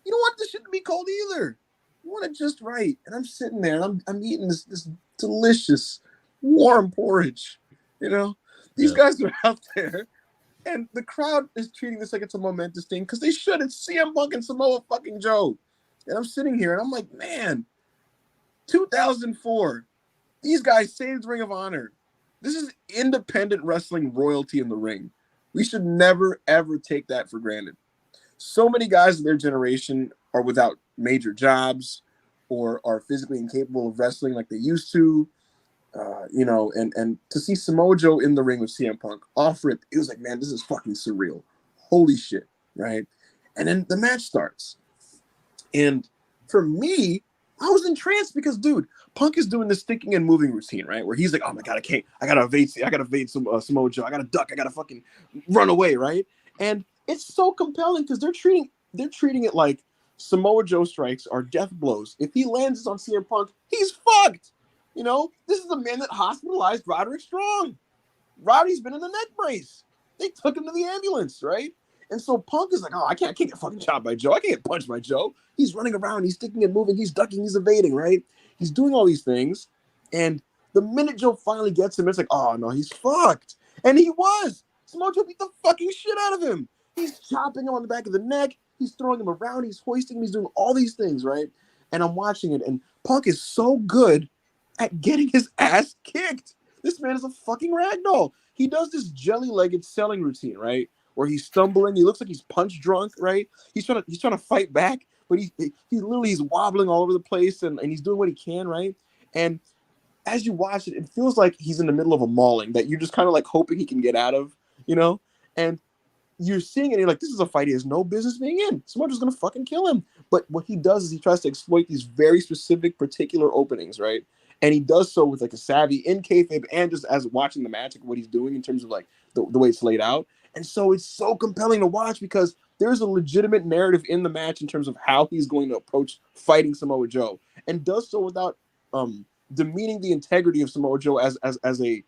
you don't want this shit to be cold either. You want it just right. And I'm sitting there and I'm eating this delicious, warm porridge. You know, these guys are out there. And the crowd is treating this like it's a momentous thing because they should. It's CM Punk and Samoa fucking Joe. And I'm sitting here and I'm like, man, 2004, these guys saved Ring of Honor. This is independent wrestling royalty in the ring. We should never, ever take that for granted. So many guys in their generation are without major jobs or are physically incapable of wrestling like they used to. You know, and to see Samoa Joe in the ring with CM Punk off rip, it was like, man, this is fucking surreal. Holy shit, right? And then the match starts. And for me, I was entranced because, dude, Punk is doing this thinking and moving routine, right? Where he's like, oh my God, I gotta evade Samoa Joe. I gotta duck. I gotta fucking run away, right? And it's so compelling because they're treating it like Samoa Joe strikes are death blows. If he lands this on CM Punk, he's fucked. You know, this is the man that hospitalized Roderick Strong. Roddy's been in the neck brace. They took him to the ambulance, right? And so Punk is like, oh, I can't get fucking chopped by Joe. I can't get punched by Joe. He's running around. He's sticking and moving. He's ducking. He's evading, right? He's doing all these things. And the minute Joe finally gets him, it's like, oh, no, he's fucked. And he was. Samoa Joe beat the fucking shit out of him. He's chopping him on the back of the neck. He's throwing him around. He's hoisting him. He's doing all these things, right? And I'm watching it. And Punk is so good at getting his ass kicked. This man is a fucking ragdoll. He does this jelly-legged selling routine, right? Where he's stumbling. He looks like he's punch drunk, right? He's trying to fight back, but he literally is wobbling all over the place and he's doing what he can, right? And as you watch it, it feels like he's in the middle of a mauling that you're just kind of like hoping he can get out of, you know? And you're seeing it and you're like, this is a fight he has no business being in. Someone's just gonna fucking kill him. But what he does is he tries to exploit these very specific, particular openings, right? And he does so with like a savvy in kayfabe and just as watching the match, like what he's doing in terms of like the way it's laid out. And so it's so compelling to watch because there's a legitimate narrative in the match in terms of how he's going to approach fighting Samoa Joe, and does so without demeaning the integrity of Samoa Joe as a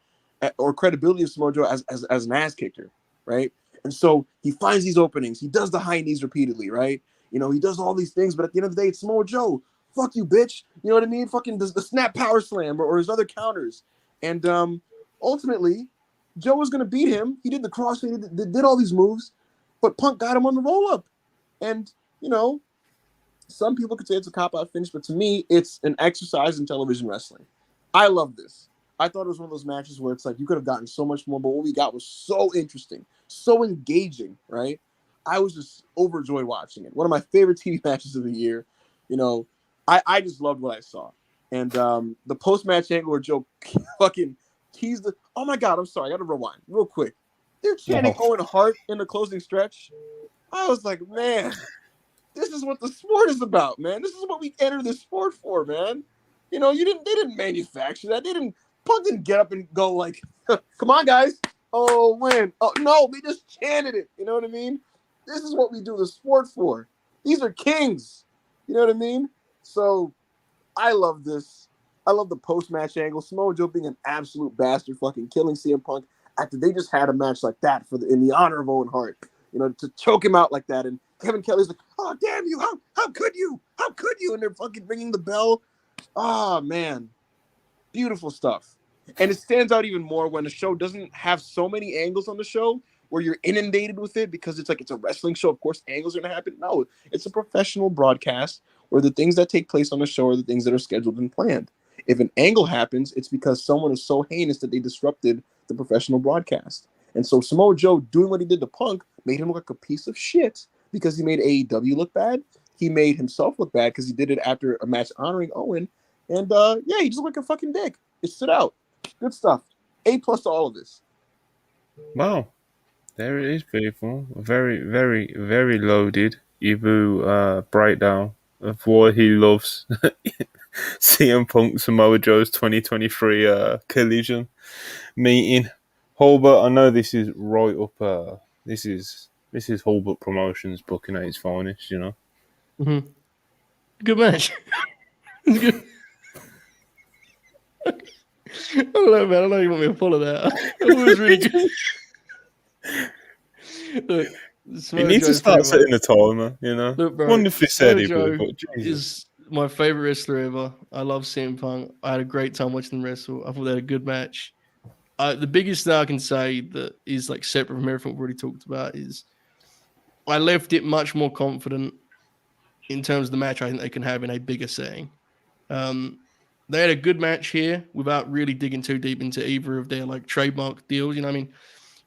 or credibility of Samoa Joe as an ass kicker, right? And so he finds these openings. He does the high knees repeatedly, right? You know, he does all these things, but at the end of the day, it's Samoa Joe. Fuck you, bitch. You know what I mean? Fucking the snap power slam or his other counters. And ultimately, Joe was going to beat him. He did the crossfade, did all these moves, but Punk got him on the roll-up. And, you know, some people could say it's a cop-out finish, but to me, it's an exercise in television wrestling. I love this. I thought it was one of those matches where it's like you could have gotten so much more, but what we got was so interesting, so engaging, right? I was just overjoyed watching it. One of my favorite TV matches of the year. You know, I just loved what I saw. And the post-match angle where Joe fucking teased the... Oh, my God, I'm sorry. I got to rewind real quick. They're chanting Owen Hart in the closing stretch. I was like, man, this is what the sport is about, man. This is what we enter this sport for, man. You know, they didn't manufacture that. Punk didn't get up and go like, come on, guys. Oh, win. Oh, no, they just chanted it. You know what I mean? This is what we do the sport for. These are kings. You know what I mean? So I love this. I love the post-match angle. Samoa Joe being an absolute bastard, fucking killing CM Punk after they just had a match like that in the honor of Owen Hart. You know, to choke him out like that. And Kevin Kelly's like, oh, damn you. How could you? How could you? And they're fucking ringing the bell. Oh, man. Beautiful stuff. And it stands out even more when the show doesn't have so many angles on the show where you're inundated with it because it's like it's a wrestling show. Of course, angles are going to happen. No, it's a professional broadcast where the things that take place on the show are the things that are scheduled and planned. If an angle happens, it's because someone is so heinous that they disrupted the professional broadcast. And so Samoa Joe doing what he did to Punk made him look like a piece of shit because he made AEW look bad. He made himself look bad because he did it after a match honoring Owen. And yeah, he just looked like a fucking dick. It stood out. Good stuff. A+ to all of this. Wow. There it is, people. Very, very, very loaded Ibu breakdown of why he loves CM Punk Samoa Joe's 2023 Collision meeting. Hulbert, I know this is right up. This is Hulbert Promotions booking at its finest. You know. Mm-hmm. Good match. Good. I don't know, man. I don't know you want me to follow that. It was really good. Look, You need to start setting the timer, you know? Look, bro, Wonder if he said it, Joe but Jesus. is my favorite wrestler ever. I love CM Punk. I had a great time watching them wrestle. I thought they had a good match. The biggest thing I can say that is like separate from everything we've already talked about is I left it much more confident in terms of the match I think they can have in a bigger setting. They had a good match here without really digging too deep into either of their like trademark deals. You know what I mean?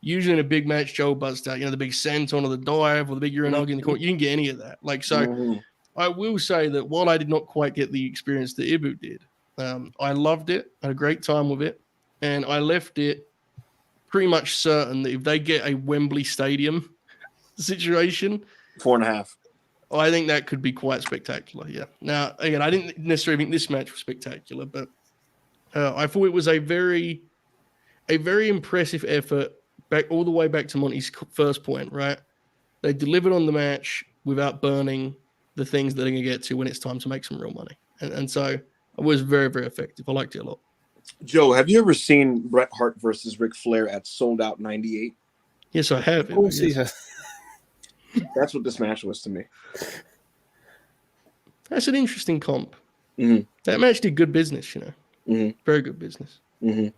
Usually in a big match, Joe busts out, the big senton or the dive or the big uranagi in the corner. You didn't get any of that. Like, so I will say that while I did not quite get the experience that Ibu did, I loved it. I had a great time with it. And I left it pretty much certain that if they get a Wembley Stadium situation, 4.5. I think that could be quite spectacular. Yeah. Now, again, I didn't necessarily think this match was spectacular, but I thought it was a very impressive effort back all the way back to Monty's first point, right? They delivered on the match without burning the things that they're going to get to when it's time to make some real money. And so it was very, very effective. I liked it a lot. Joe, have you ever seen Bret Hart versus Ric Flair at Sold Out 98? Yes, I have. Of course he has. That's what this match was to me. That's an interesting comp. Mm-hmm. That match did good business, Very good business. Mm-hmm.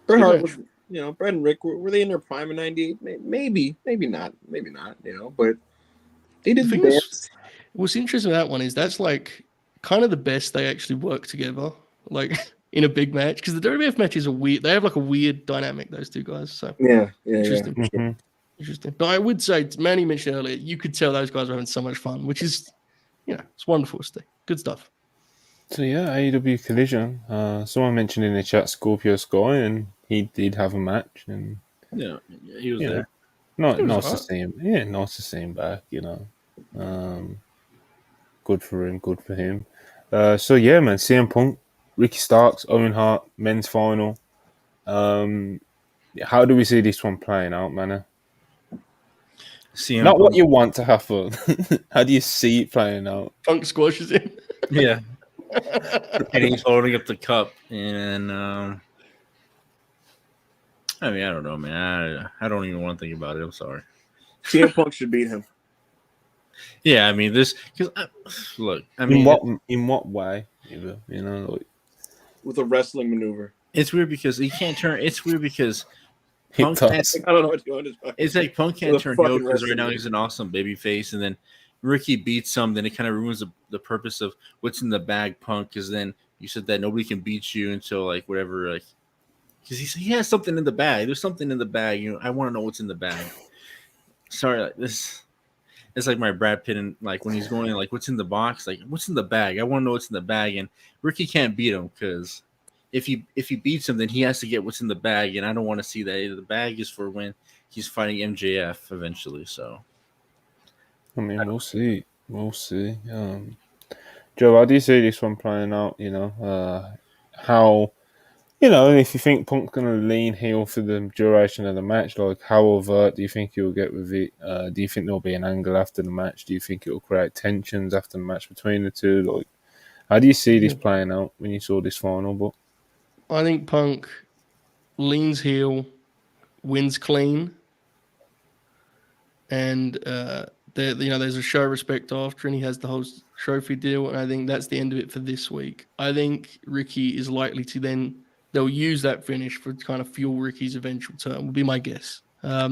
Bret Hart was, Bret and Rick, were they in their prime in 98? Maybe not, but they did the best. What's interesting with that one is that's like kind of the best they actually work together, like in a big match, because the WWF matches are weird. They have like a weird dynamic, those two guys. So yeah. Interesting. Yeah. Mm-hmm. Interesting. But I would say, Manny mentioned earlier, you could tell those guys are having so much fun, which is, it's wonderful to see. Good stuff. So yeah, AEW Collision. Someone mentioned in the chat Scorpio Sky, and he did have a match, and he was there. Nice to see him. Yeah, nice to see him back. Good for him. Good for him. So yeah, man. CM Punk, Ricky Starks, Owen Hart, men's final. How do we see this one playing out, man? Not what you want to happen. How do you see it playing out? Punk squashes him. Yeah. And he's holding up the cup. And, I don't know, man. I don't even want to think about it. I'm sorry. CM Punk should beat him. Yeah, because look, in what way? With a wrestling maneuver. It's weird because he can't turn. It's weird because Punk can't, I don't know what to do. It's like Punk can't turn heel because right now he's an awesome baby face, and then Ricky beats him. Then it kind of ruins the purpose of what's in the bag, Punk. Because then you said that nobody can beat you until like whatever, like because he has something in the bag. There's something in the bag. I want to know what's in the bag. Sorry, like this. It's like my Brad Pitt and like when he's going like what's in the box, like what's in the bag. I want to know what's in the bag, and Ricky can't beat him because. If he beats him, then he has to get what's in the bag, and I don't want to see that. The bag is for when he's fighting MJF eventually. So, we'll see. We'll see. Joe, how do you see this one playing out? How, if you think Punk's going to lean heel for the duration of the match, like how overt do you think he'll get with it? Do you think there'll be an angle after the match? Do you think it'll create tensions after the match between the two? Like, how do you see this playing out when you saw this final? But I think Punk leans heel, wins clean, and there's a show respect after, and he has the whole trophy deal, and I think that's the end of it for this week. I think Ricky is likely to then they'll use that finish for kind of fuel Ricky's eventual turn. Would be my guess. I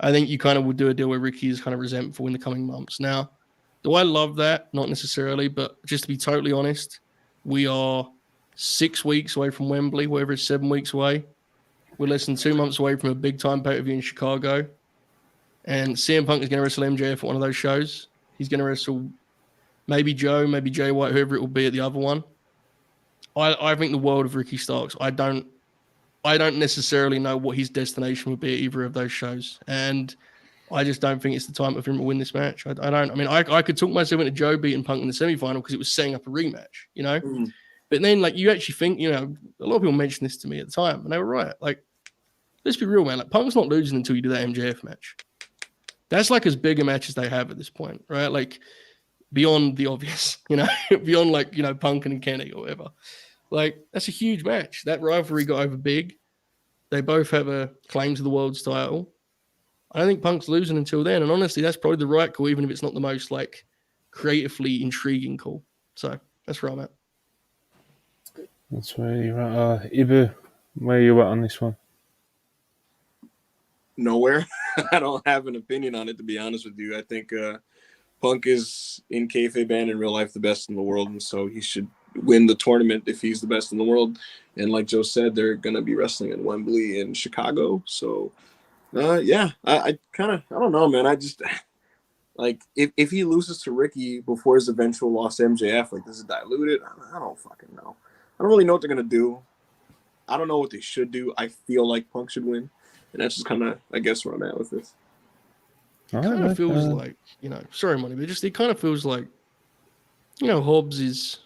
think you kind of would do a deal where Ricky is kind of resentful in the coming months. Now, do I love that? Not necessarily, but just to be totally honest, we are 6 weeks away from Wembley, wherever it's 7 weeks away. We're less than 2 months away from a big time pay-per-view in Chicago. And CM Punk is going to wrestle MJF at one of those shows. He's going to wrestle maybe Joe, maybe Jay White, whoever it will be at the other one. I think the world of Ricky Starks. I don't necessarily know what his destination would be at either of those shows. And I just don't think it's the time for him to win this match. I don't. I mean, I could talk myself into Joe beating Punk in the semifinal because it was setting up a rematch, Mm-hmm. But then, like, you actually think, a lot of people mentioned this to me at the time, and they were right. Like, let's be real, man. Like, Punk's not losing until you do that MJF match. That's like as big a match as they have at this point, right? Like, beyond the obvious, beyond like, Punk and Kenny or whatever. Like, that's a huge match. That rivalry got over big. They both have a claim to the world's title. I don't think Punk's losing until then. And honestly, that's probably the right call, even if it's not the most like creatively intriguing call. So that's where I'm at. That's where you're at. Ibu, where are you at on this one? Nowhere. I don't have an opinion on it, to be honest with you. I think Punk is in kayfabe and in real life the best in the world, and so he should win the tournament if he's the best in the world. And like Joe said, they're gonna be wrestling in Wembley in Chicago. So yeah, I don't know, man. I just like if he loses to Ricky before his eventual loss to MJF, like this is diluted. I don't fucking know. I don't really know what they're gonna do. I don't know what they should do. I feel like Punk should win, and that's just kind of, I guess, where I'm at with this. It kind of feels like, sorry, Money, but it kind of feels like, Hobbs is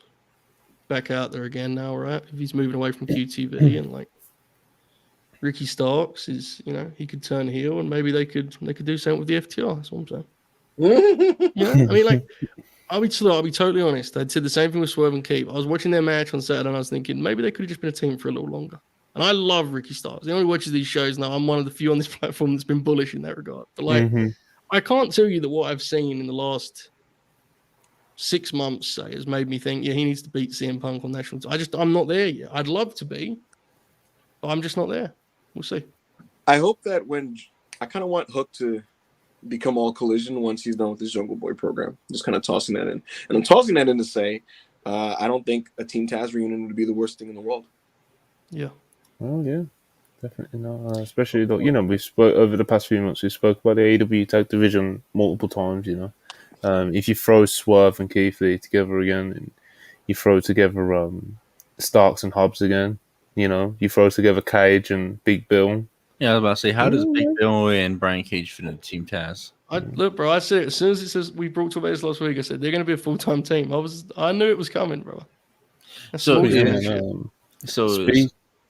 back out there again now, right? If he's moving away from QTV and like Ricky Starks is, he could turn heel and maybe they could do something with the FTR. That's what I'm saying. I mean, like, I'll be totally honest. I said the same thing with Swerve and Keith. I was watching their match on Saturday and I was thinking maybe they could have just been a team for a little longer. And I love Ricky Starks. He only watches these shows now. I'm one of the few on this platform that's been bullish in that regard. But like, I can't tell you that what I've seen in the last 6 months, say, has made me think, he needs to beat CM Punk on national. I'm not there yet. I'd love to be, but I'm just not there. We'll see. I hope that I kind of want Hook to become all Collision once he's done with his Jungle Boy program. Just kind of tossing that in. And I'm tossing that in to say, I don't think a Team Taz reunion would be the worst thing in the world. Yeah. Oh, yeah. Definitely not. Especially, we spoke over the past few months, we spoke about the AEW tag division multiple times, If you throw Swerve and Keith Lee together again, and you throw together Starks and Hobbs again, you throw together Cage and Big Bill. Yeah, I was about to say, how does Big Bill and Brian Cage fit into Team Taz? Look, bro, I said as soon as it says we brought to this last week, I said they're going to be a full-time team. I knew it was coming, bro.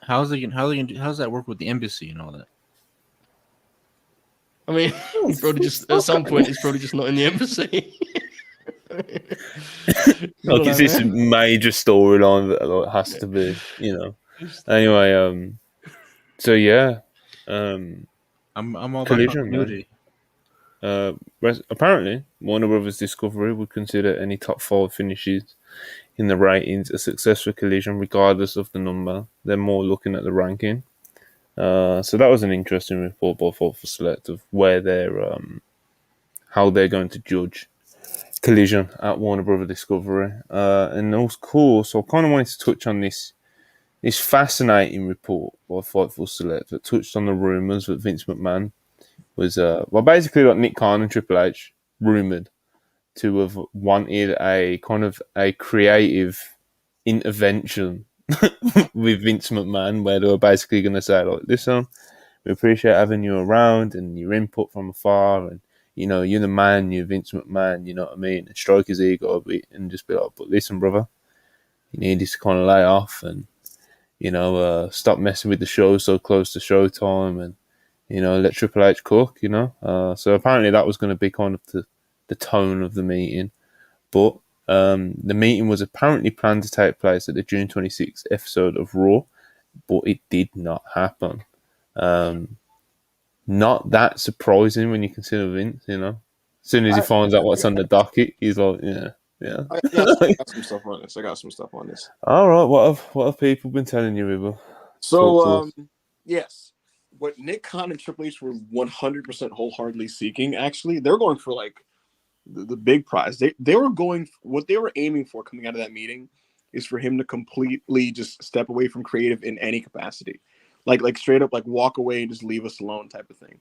How's that work with the embassy and all that? I mean, probably just at some point it's probably just not in the embassy. Like, is this a major storyline that has to be, Anyway, so yeah, I'm all Collision. about Apparently, Warner Brothers Discovery would consider any top 5 finishes in the ratings a success for Collision, regardless of the number. They're more looking at the ranking. So that was an interesting report by Fault for Select of where they're how they're going to judge Collision at Warner Brothers Discovery. And that was cool. So I kind of wanted to touch on this fascinating report by Fightful Select that touched on the rumours that Vince McMahon was basically like Nick Khan and Triple H rumoured to have wanted a kind of a creative intervention with Vince McMahon, where they were basically going to say, like, listen, we appreciate having you around and your input from afar, and you're the man, you're Vince McMahon, you know what I mean, and stroke his ego a bit and just be like, but listen, brother, you need this to kind of lay off and stop messing with the show so close to showtime, and let Triple H cook. So apparently that was going to be kind of the tone of the meeting, but the meeting was apparently planned to take place at the June 26th episode of Raw, but it did not happen. Not that surprising when you consider Vince, As soon as he finds out what's on the docket, he's like, yeah. I got some stuff on this. All right, what have people been telling you, River? So, yes, what Nick Khan and Triple H were 100% wholeheartedly seeking, actually, they're going for like the big prize. They were going, what they were aiming for coming out of that meeting is for him to completely just step away from creative in any capacity, like straight up, like walk away and just leave us alone type of thing.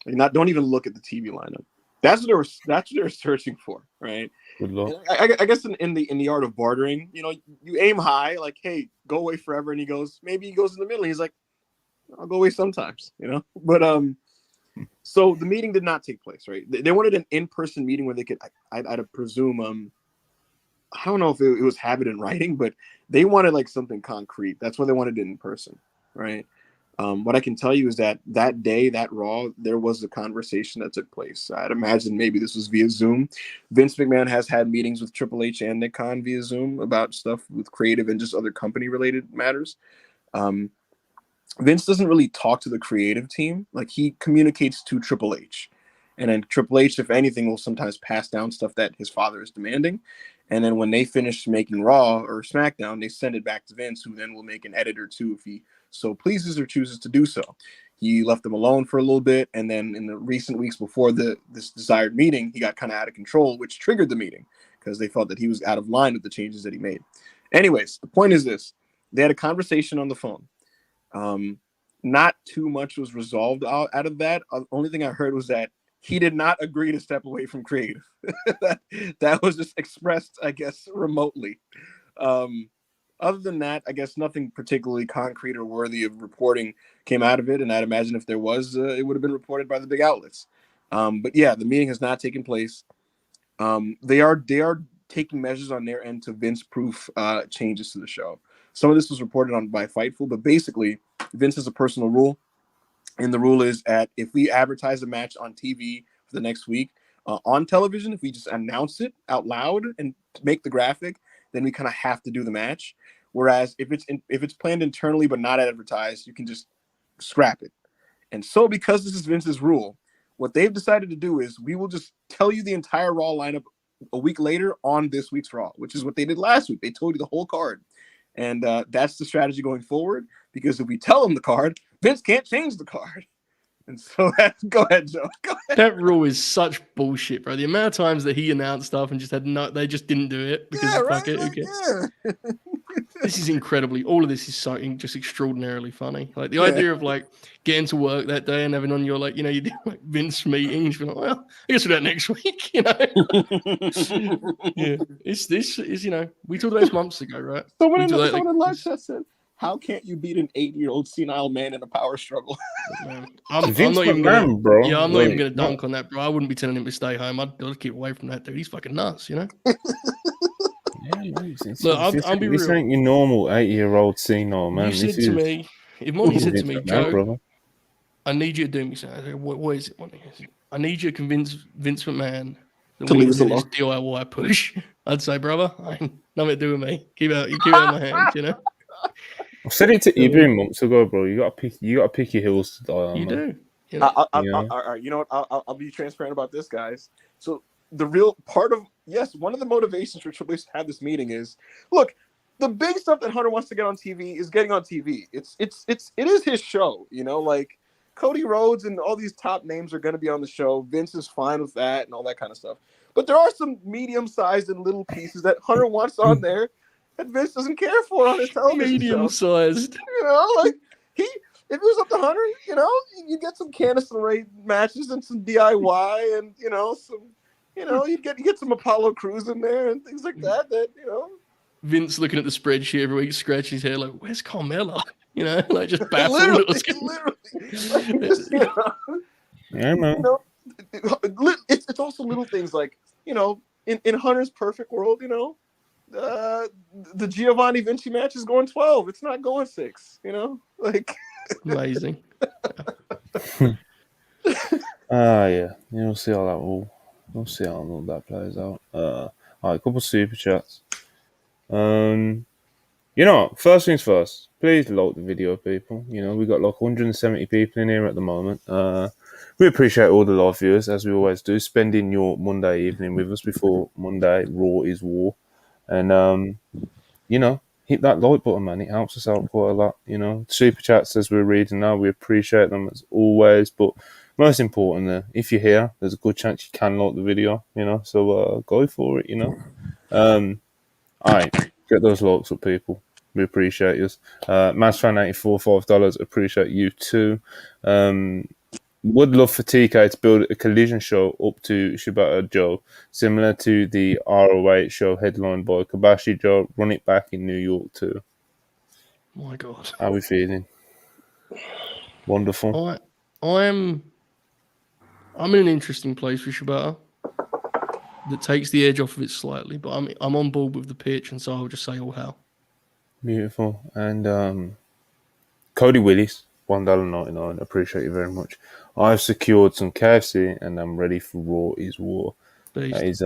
Like, don't even look at the TV lineup. That's what they were searching for, right? Good luck. I guess in the art of bartering, you aim high, like, hey, go away forever, and he goes in the middle. And he's like, I'll go away sometimes, But so the meeting did not take place, right? They wanted an in-person meeting where they could, I'd presume, I don't know if it was have it in writing, but they wanted like something concrete. That's why they wanted it in person, right? What I can tell you is that that day, that Raw, there was a conversation that took place. I'd imagine maybe this was via Zoom. Vince McMahon has had meetings with Triple H and Nick Khan via Zoom about stuff with creative and just other company-related matters. Vince doesn't really talk to the creative team. Like, he communicates to Triple H. And then Triple H, if anything, will sometimes pass down stuff that his father is demanding. And then when they finish making Raw or SmackDown, they send it back to Vince, who then will make an edit or two if he so pleases or chooses to do so. He left them alone for a little bit. And then in the recent weeks before this desired meeting, he got kind of out of control, which triggered the meeting because they felt that he was out of line with the changes that he made. Anyways, the point is this. They had a conversation on the phone. Not too much was resolved out of that. The only thing I heard was that he did not agree to step away from creative. that was just expressed, I guess, remotely. Other than that, I guess nothing particularly concrete or worthy of reporting came out of it. And I'd imagine if there was, it would have been reported by the big outlets. But yeah, the meeting has not taken place. They are taking measures on their end to Vince-proof changes to the show. Some of this was reported on by Fightful, but basically, Vince has a personal rule. And the rule is that if we advertise a match on TV for the next week, on television, if we just announce it out loud and make the graphic, then we kind of have to do the match. Whereas if it's planned internally but not advertised, you can just scrap it. And so because this is Vince's rule, what they've decided to do is we will just tell you the entire Raw lineup a week later on this week's Raw, which is what they did last week. They told you the whole card. And that's the strategy going forward, because if we tell them the card, Vince can't change the card. And so go ahead, Joe. Go ahead. That rule is such bullshit, bro. The amount of times that he announced stuff and just they just didn't do it because fuck it. Like, okay. This is incredibly. All of this is so just extraordinarily funny. Like the idea of like getting to work that day and having on your you do like Vince meetings. You're like, well, I guess we'll do that next week. Yeah. This is we talked about this months ago, right? Someone in the live chat said, "How can't you beat an 8-year-old senile man in a power struggle?" Man, I'm not even gonna, bro. Yeah, I'm not even gonna dunk on that, bro. I wouldn't be telling him to stay home. I'd keep away from that dude. He's fucking nuts, Yeah, man, Look, I'll be real. This ain't your normal 8-year-old senile man. You said to me, if Monty said to me, Joe, I need you to do me something. I said, what is it, Monty? I need you to convince Vince McMahon that we need to do this DIY push. I'd say, brother, I ain't nothing to do with me. Keep out of my hands, I said it to Ibrahim months ago, bro. You gotta pick your hills to die on. You man. do. All right, you know what? I'll be transparent about this, guys. So the real part of one of the motivations for Triple H to have this meeting is, look, the big stuff that Hunter wants to get on TV is getting on TV. It is his show, like Cody Rhodes and all these top names are going to be on the show. Vince is fine with that and all that kind of stuff. But there are some medium-sized and little pieces that Hunter wants on there that Vince doesn't care for on his television medium-sized. Like if it was up to Hunter, you get some canister rate matches and some DIY and you get some Apollo Crews in there and things like that. Vince looking at the spreadsheet every week, scratching his head like, "Where's Carmella?" Like just baffled. literally. Yeah, man. It's also little things like in Hunter's perfect world, the Giovanni Vinci match is going 12. It's not going 6. Like amazing. Yeah. We'll see how that plays out. All right, a couple of super chats. First things first. Please like the video, people. We got like 170 people in here at the moment. We appreciate all the live viewers, as we always do, spending your Monday evening with us before Monday Raw is War. And, hit that like button, man. It helps us out quite a lot. Super chats as we're reading now, we appreciate them as always. But most importantly, if you're here, there's a good chance you can like the video, So go for it, All right, get those likes up, people. We appreciate you. Masfan84, $5. Appreciate you too. Would love for TK to build a Collision show up to Shibata Joe, similar to the ROH show headlined by Kobashi Joe. Run it back in New York too. My God, how are we feeling? Wonderful. I'm in an interesting place with Shibata that takes the edge off of it slightly, but I'm on board with the pitch, and so I'll just say all hell. Beautiful. And Cody Willis, $1.99. Appreciate you very much. I've secured some KFC and I'm ready for Raw is War. Beast. That is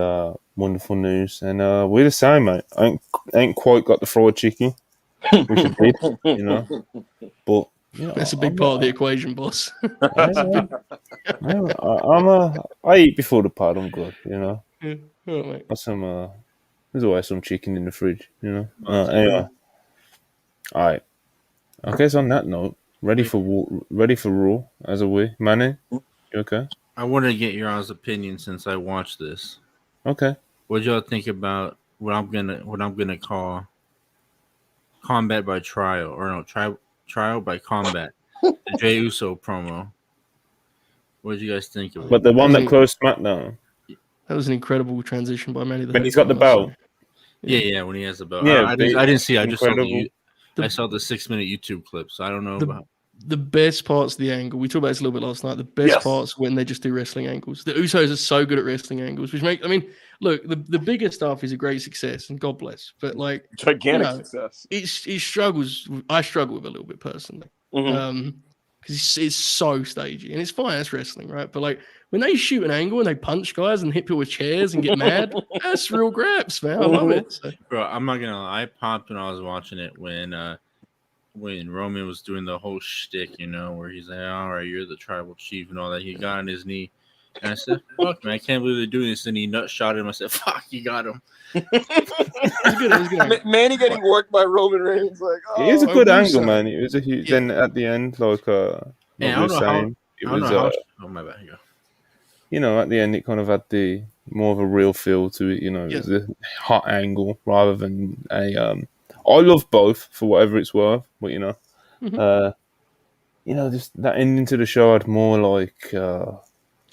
wonderful news. And we're the same, mate. I ain't quite got the fried chicken, which I did, you know. But you know, That's a big part of the equation, boss. I eat before the pod. I'm good, you know. Yeah. All right, mate. Got some. There's always some chicken in the fridge, you know. Oh, Anyway, all right. I guess on that note, ready for Raw as a we, Manny. You okay? I wanted to get your all's opinion since I watched this. Okay. What y'all think about what I'm gonna call combat by trial, or no, trial by combat? The Jey Uso promo. What did you guys think of it? But the one that closed SmackDown. That was an incredible transition by Manny. But he's got the belt. Yeah, when he has the belt. Yeah, I didn't see. I just saw incredible. I saw the 6-minute YouTube clip, so I don't know about. The best parts of the angle, we talked about this a little bit last night. The best parts when they just do wrestling angles. The Usos are so good at wrestling angles, which make, I mean, look, the bigger stuff is a great success, and God bless. But like Gigantic success. It struggles. I struggle with it a little bit personally, because it's so stagey, and it's fine. That's wrestling, right? But like when they shoot an angle and they punch guys and hit people with chairs and get mad, that's real graps, man. I love it. So. Bro, I'm not gonna lie. I popped when I was watching it when Roman was doing the whole shtick, you know, where he's like, all right, you're the tribal chief and all that. He got on his knee. And I said, fuck, man, I can't believe they're doing this. And he nut shot him. I said, fuck, you got him. It was good. Manny getting worked by Roman Reigns. Like, It is a good angle, man. It was a huge. Then at the end, like, I don't know how. Oh, my bad. Go. You know, at the end, it kind of had the more of a real feel to it. You know, it was a hot angle rather than a. I love both for whatever it's worth, but you know, just that ending to the show had more like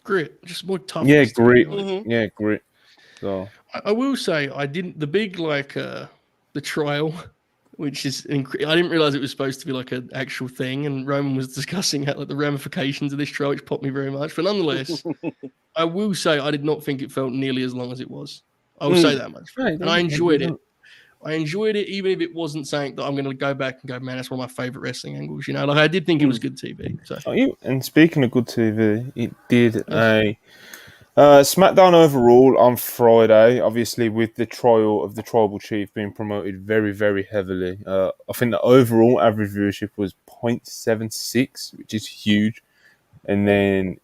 grit, just more tough. Yeah, grit. Yeah, grit. So I will say I didn't the big like the trial, which is I didn't realize it was supposed to be like an actual thing, and Roman was discussing like the ramifications of this trial, which popped me very much. But nonetheless, I will say I did not think it felt nearly as long as it was. I will say that much, and I enjoyed it. I enjoyed it, even if it wasn't something that I'm going to go back and go, man, that's one of my favorite wrestling angles. You know, like I did think it was good TV. So, and speaking of good TV, it did a SmackDown overall on Friday. Obviously, with the trial of the Tribal Chief being promoted very, very heavily. I think the overall average viewership was 0.76, which is huge. And then,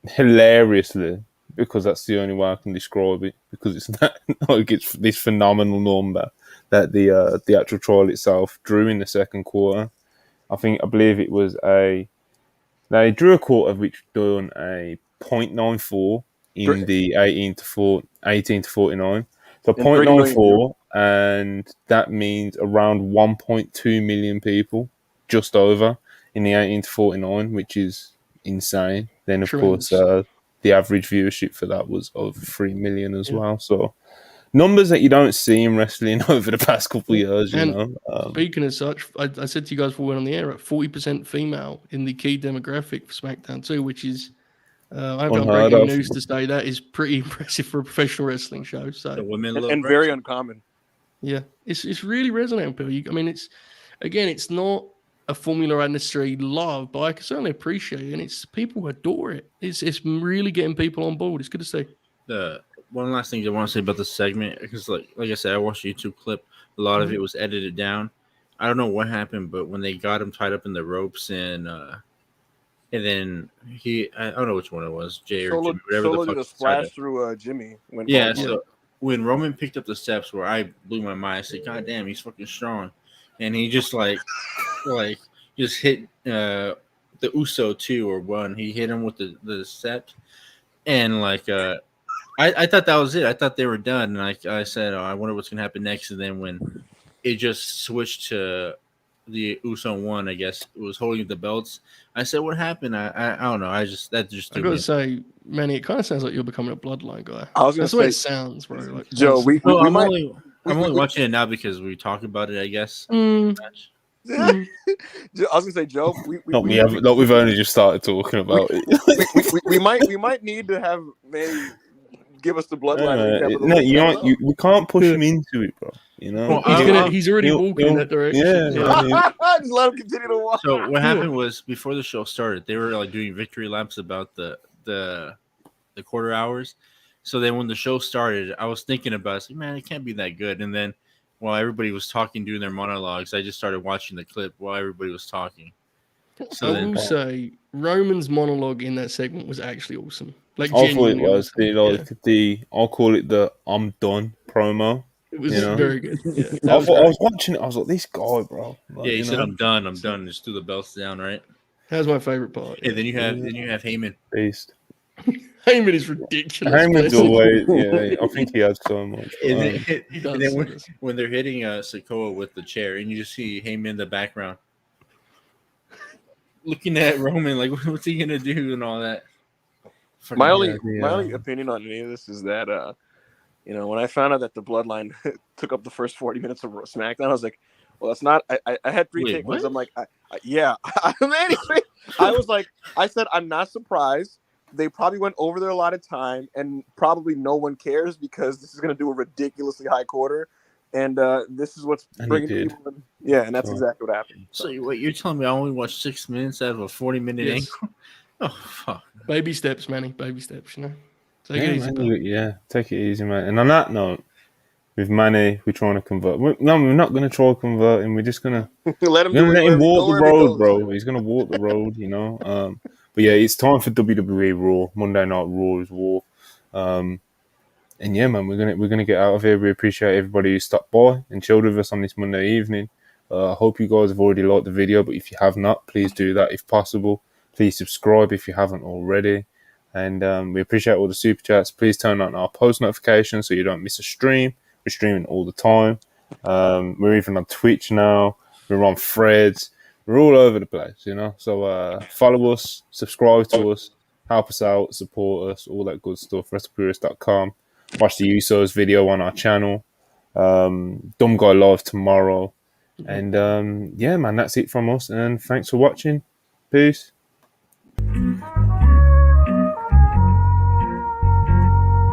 hilariously, because that's the only way I can describe it, because it's not like it's this phenomenal number that the actual trial itself drew in the second quarter. I believe it was they drew a quarter which done a 0.94 in the 18 to 49. So 0.94, and that means around 1.2 million people, just over, in the 18 to 49, which is insane. Then of course the average viewership for that was over 3 million as well. So numbers that you don't see in wrestling over the past couple of years, you know. Speaking as such, I said to you guys before we went on the air, at 40% female in the key demographic for SmackDown too, which is, I've got breaking news to say that is pretty impressive for a professional wrestling show. So the women love and very uncommon. Yeah, it's really resonating with people. I mean, it's not a formula I necessarily love, but I can certainly appreciate it, and it's people adore it. It's really getting people on board. It's good to see. One last thing I want to say about the segment, because like I said, I watched a YouTube clip. A lot of it was edited down. I don't know what happened, but when they got him tied up in the ropes and then I don't know which one it was, Jay or Jimmy, whatever the fuck. Did a splash through Jimmy. So when Roman picked up the steps, where I blew my mind, I said, "God damn, he's fucking strong," and he just just hit the Uso too, or one. He hit him with the steps, and I thought that was it. I thought they were done. And I said, I wonder what's going to happen next. And then when it just switched to the Uso one, I guess it was holding the belts. I said, what happened? I don't know. I got to say, Manny, it kind of sounds like you're becoming a Bloodline guy. I was going to say, that's the way it sounds, bro. Like, Joe, I'm only watching it now because we talk about it, I guess. I was gonna say, Joe. We've only just started talking about it. we might need to have Manny give us the Bloodline recap of the no, week. you That's aren't. We can't push him into it, bro. You know, Well, He's already walking in that direction. all. Just let him continue to walk. So what happened was before the show started, they were like doing victory laps about the quarter hours. So then when the show started, I was thinking about it, I was like, man, it can't be that good. And then while everybody was talking, doing their monologues, I just started watching the clip while everybody was talking. So I will say Roman's monologue in that segment was actually awesome. Like I thought it genuinely was awesome. I'll call it the "I'm done" promo. It was You know? very good. Yeah, that I was thought I great. was watching it. I was like, this guy, bro. Like, yeah, he you said, know, I'm done, just threw the belts down, right? That was my favorite part. And Yeah. then you have Heyman. beast. Heyman is ridiculous. Heyman's bless him. always, yeah. I think he had so much. And Fun. then, He does. and then he when, does. when they're hitting Sikoa with the chair, and you just see Heyman in the background looking at Roman, like, what's he gonna do and all that. My only opinion on any of this is that when I found out that the Bloodline took up the first 40 minutes of SmackDown, I was like, well, that's not. I had three Wait, takeaways. what? I'm like, yeah. Anyway, I said I'm not surprised. They probably went over there a lot of time, and probably no one cares because this is going to do a ridiculously high quarter, and this is what's bringing people in. Yeah, and that's exactly what happened. So wait, you're telling me I only watched 6 minutes out of a 40-minute angle? Oh, fuck. Baby steps, Manny. Baby steps, Take it easy, man, take it easy, man. And on that note, with Manny, we're trying to convert. We're not going to try to convert him. We're just going to let him walk the road, bro. He's going to walk the road, But yeah, it's time for WWE Raw. Monday Night Raw is War. And yeah, man, we're gonna get out of here. We appreciate everybody who stopped by and chilled with us on this Monday evening. I hope you guys have already liked the video, but if you have not, please do that if possible. Please subscribe if you haven't already. And we appreciate all the super chats. Please turn on our post notifications so you don't miss a stream. We're streaming all the time. We're even on Twitch now. We're on Threads. We're all over the place, So follow us, subscribe to us, help us out, support us, all that good stuff. WrestlePurists.com. Watch the Usos video on our channel. Dumb Guy Live tomorrow. And yeah, man, that's it from us. And thanks for watching. Peace.